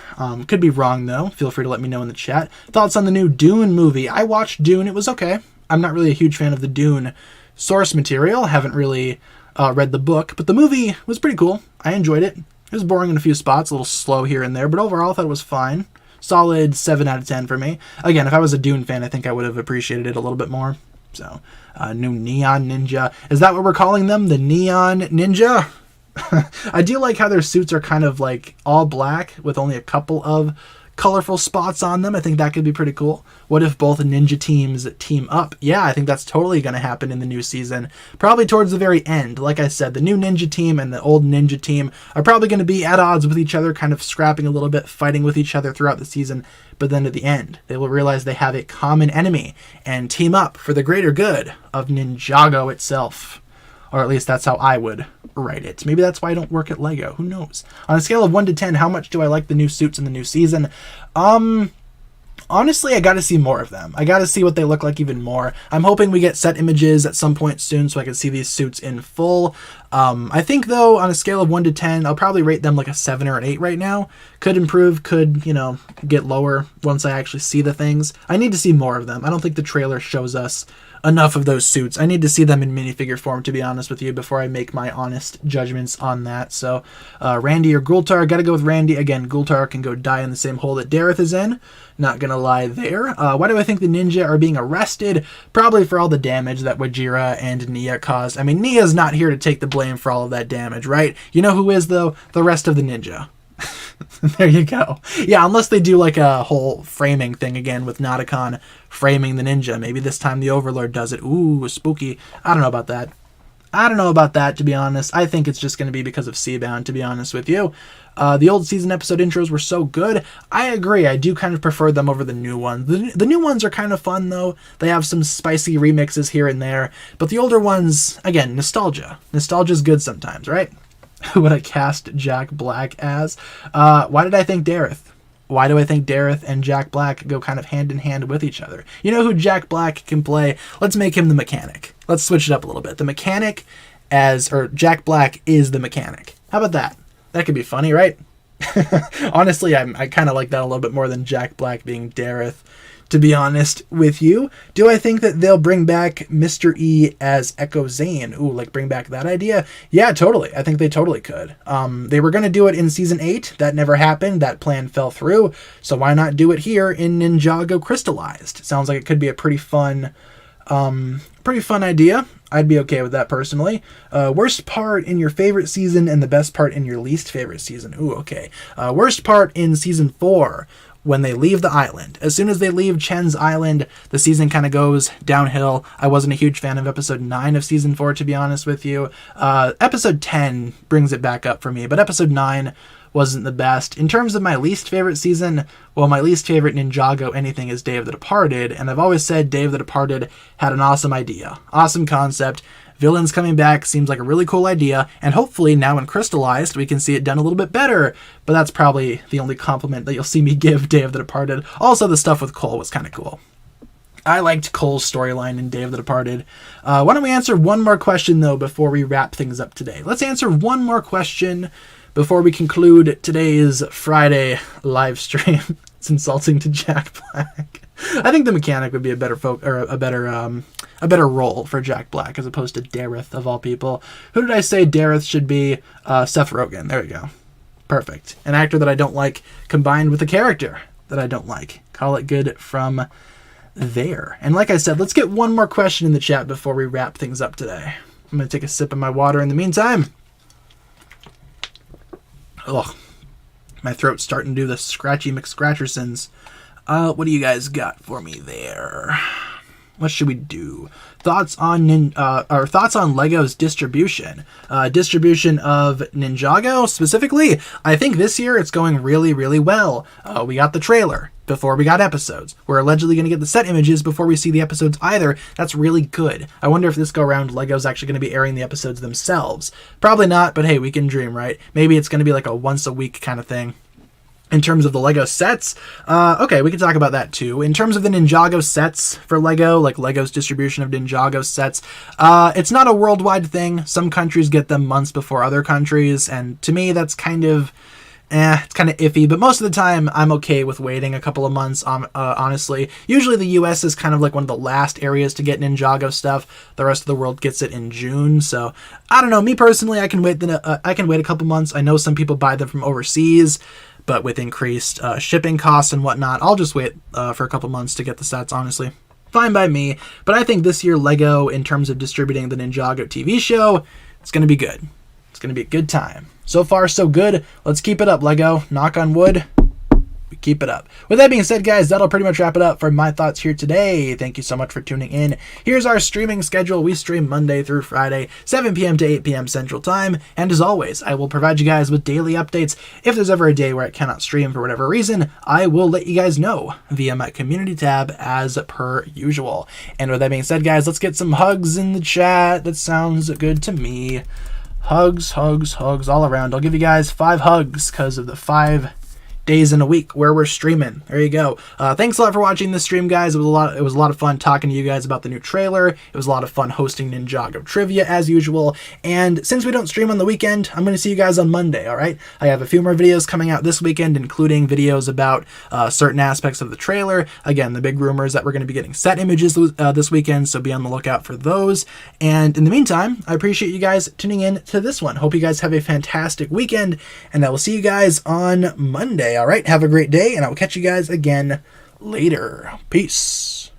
Could be wrong, though. Feel free to let me know in the chat. Thoughts on the new Dune movie? I watched Dune. It was okay. I'm not really a huge fan of the Dune source material. Haven't really read the book, but the movie was pretty cool. I enjoyed it. It was boring in a few spots, a little slow here and there, but overall I thought it was fine. Solid 7 out of 10 for me. Again, if I was a Dune fan, I think I would have appreciated it a little bit more. So, new Neon Ninja. Is that what we're calling them? The Neon Ninja? I do like how their suits are kind of like all black with only a couple of colorful spots on them. I think that could be pretty cool. What if both ninja teams team up? Yeah, I think that's totally going to happen in the new season. Probably towards the very end. Like I said, the new ninja team and the old ninja team are probably going to be at odds with each other, kind of scrapping a little bit, fighting with each other throughout the season. But then at the end, they will realize they have a common enemy and team up for the greater good of Ninjago itself. Or at least that's how I would write it. Maybe that's why I don't work at LEGO. Who knows? On a scale of 1 to 10, how much do I like the new suits in the new season? Honestly, I got to see more of them. I got to see what they look like even more. I'm hoping we get set images at some point soon so I can see these suits in full. I think, though, on a scale of 1 to 10, I'll probably rate them like a 7 or an 8 right now. Could improve, could, get lower once I actually see the things. I need to see more of them. I don't think the trailer shows us enough of those suits. I need to see them in minifigure form, to be honest with you, before I make my honest judgments on that. So, Randy or Gultar, gotta go with Randy. Again, Gultar can go die in the same hole that Dareth is in. Not gonna lie there. Why do I think the ninja are being arrested? Probably for all the damage that Wajira and Nia caused. I mean, Nia's not here to take the blame for all of that damage, right? You know who is, though? The rest of the ninja. There you go. Yeah, unless they do like a whole framing thing again with Nauticon framing the ninja. Maybe this time the Overlord does it. Ooh, spooky. I don't know about that. To be honest. I think it's just going to be because of Seabound, to be honest with you. The old season episode intros were so good. I agree. I do kind of prefer them over the new ones. The new ones are kind of fun, though. They have some spicy remixes here and there. But the older ones, again, nostalgia. Nostalgia's good sometimes, right? Who would I cast Jack Black as? Why did I think Dareth? Why do I think Dareth and Jack Black go kind of hand in hand with each other? You know who Jack Black can play? Let's make him the mechanic. Let's switch it up a little bit. The mechanic Jack Black is the mechanic. How about that? That could be funny, right? Honestly, I kind of like that a little bit more than Jack Black being Dareth, to be honest with you. Do I think that they'll bring back Mr. E as Echo Zane? Ooh, like bring back that idea? Yeah, totally. I think they totally could. They were going to do it in Season 8. That never happened. That plan fell through. So why not do it here in Ninjago Crystallized? Sounds like it could be a pretty fun idea. I'd be okay with that personally. Worst part in your favorite season and the best part in your least favorite season. Ooh, okay. Worst part in Season 4, when they leave the island. As soon as they leave Chen's island, the season kind of goes downhill. I wasn't a huge fan of Episode 9 of Season 4, to be honest with you. Episode 10 brings it back up for me, but Episode 9 wasn't the best. In terms of my least favorite season, well, my least favorite Ninjago anything is Day of the Departed, and I've always said Day of the Departed had an awesome idea. Awesome concept. Villains coming back seems like a really cool idea, and hopefully now in Crystallized we can see it done a little bit better, but that's probably the only compliment that you'll see me give Day of the Departed. Also, the stuff with Cole was kind of cool. I liked Cole's storyline in Day of the Departed. Why don't we answer one more question, though, before we wrap things up today? Let's answer one more question before we conclude today's Friday live stream. It's insulting to Jack Black. I think the mechanic would be a better a better role for Jack Black as opposed to Dareth of all people. Who did I say Dareth should be? Seth Rogen. There we go. Perfect. An actor that I don't like combined with a character that I don't like. Call it good from there. And like I said, let's get one more question in the chat before we wrap things up today. I'm going to take a sip of my water in the meantime. Ugh. My throat's starting to do the scratchy McScratchersons. What do you guys got for me there? What should we do? Thoughts on Lego's distribution. Distribution of Ninjago specifically. I think this year it's going really, really well. We got the trailer before we got episodes. We're allegedly going to get the set images before we see the episodes either. That's really good. I wonder if this go around Lego's actually going to be airing the episodes themselves. Probably not, but hey, we can dream, right? Maybe it's going to be like a once a week kind of thing. In terms of the Lego sets, okay, we can talk about that too. In terms of the Ninjago sets for Lego, like Lego's distribution of Ninjago sets, it's not a worldwide thing. Some countries get them months before other countries, and to me, that's kind of, it's kind of iffy, but most of the time, I'm okay with waiting a couple of months, honestly. Usually the US is kind of like one of the last areas to get Ninjago stuff. The rest of the world gets it in June, so I don't know. Me personally, I can wait a couple months. I know some people buy them from overseas, but with increased shipping costs and whatnot, I'll just wait for a couple months to get the sets, honestly. Fine by me. But I think this year Lego, in terms of distributing the Ninjago TV show, it's going to be good. It's going to be a good time. So far, so good. Let's keep it up, Lego. Knock on wood. We keep it up. With that being said, guys, that'll pretty much wrap it up for my thoughts here today. Thank you so much for tuning in. Here's our streaming schedule. We stream Monday through Friday, 7 p.m. to 8 p.m. Central Time. And as always, I will provide you guys with daily updates. If there's ever a day where I cannot stream for whatever reason, I will let you guys know via my community tab as per usual. And with that being said, guys, let's get some hugs in the chat. That sounds good to me. Hugs, hugs, hugs all around. I'll give you guys 5 hugs because of the 5 days in a week where we're streaming. There you go. Thanks a lot for watching this stream, guys. It was a lot of fun talking to you guys about the new trailer. It was a lot of fun hosting Ninjago trivia as usual. And since we don't stream on the weekend, I'm going to see you guys on Monday, all right? I have a few more videos coming out this weekend, including videos about certain aspects of the trailer. Again, the big rumor is that we're going to be getting set images this weekend, so be on the lookout for those. And in the meantime, I appreciate you guys tuning in to this one. Hope you guys have a fantastic weekend, and I will see you guys on Monday. All right, have a great day, and I will catch you guys again later. Peace.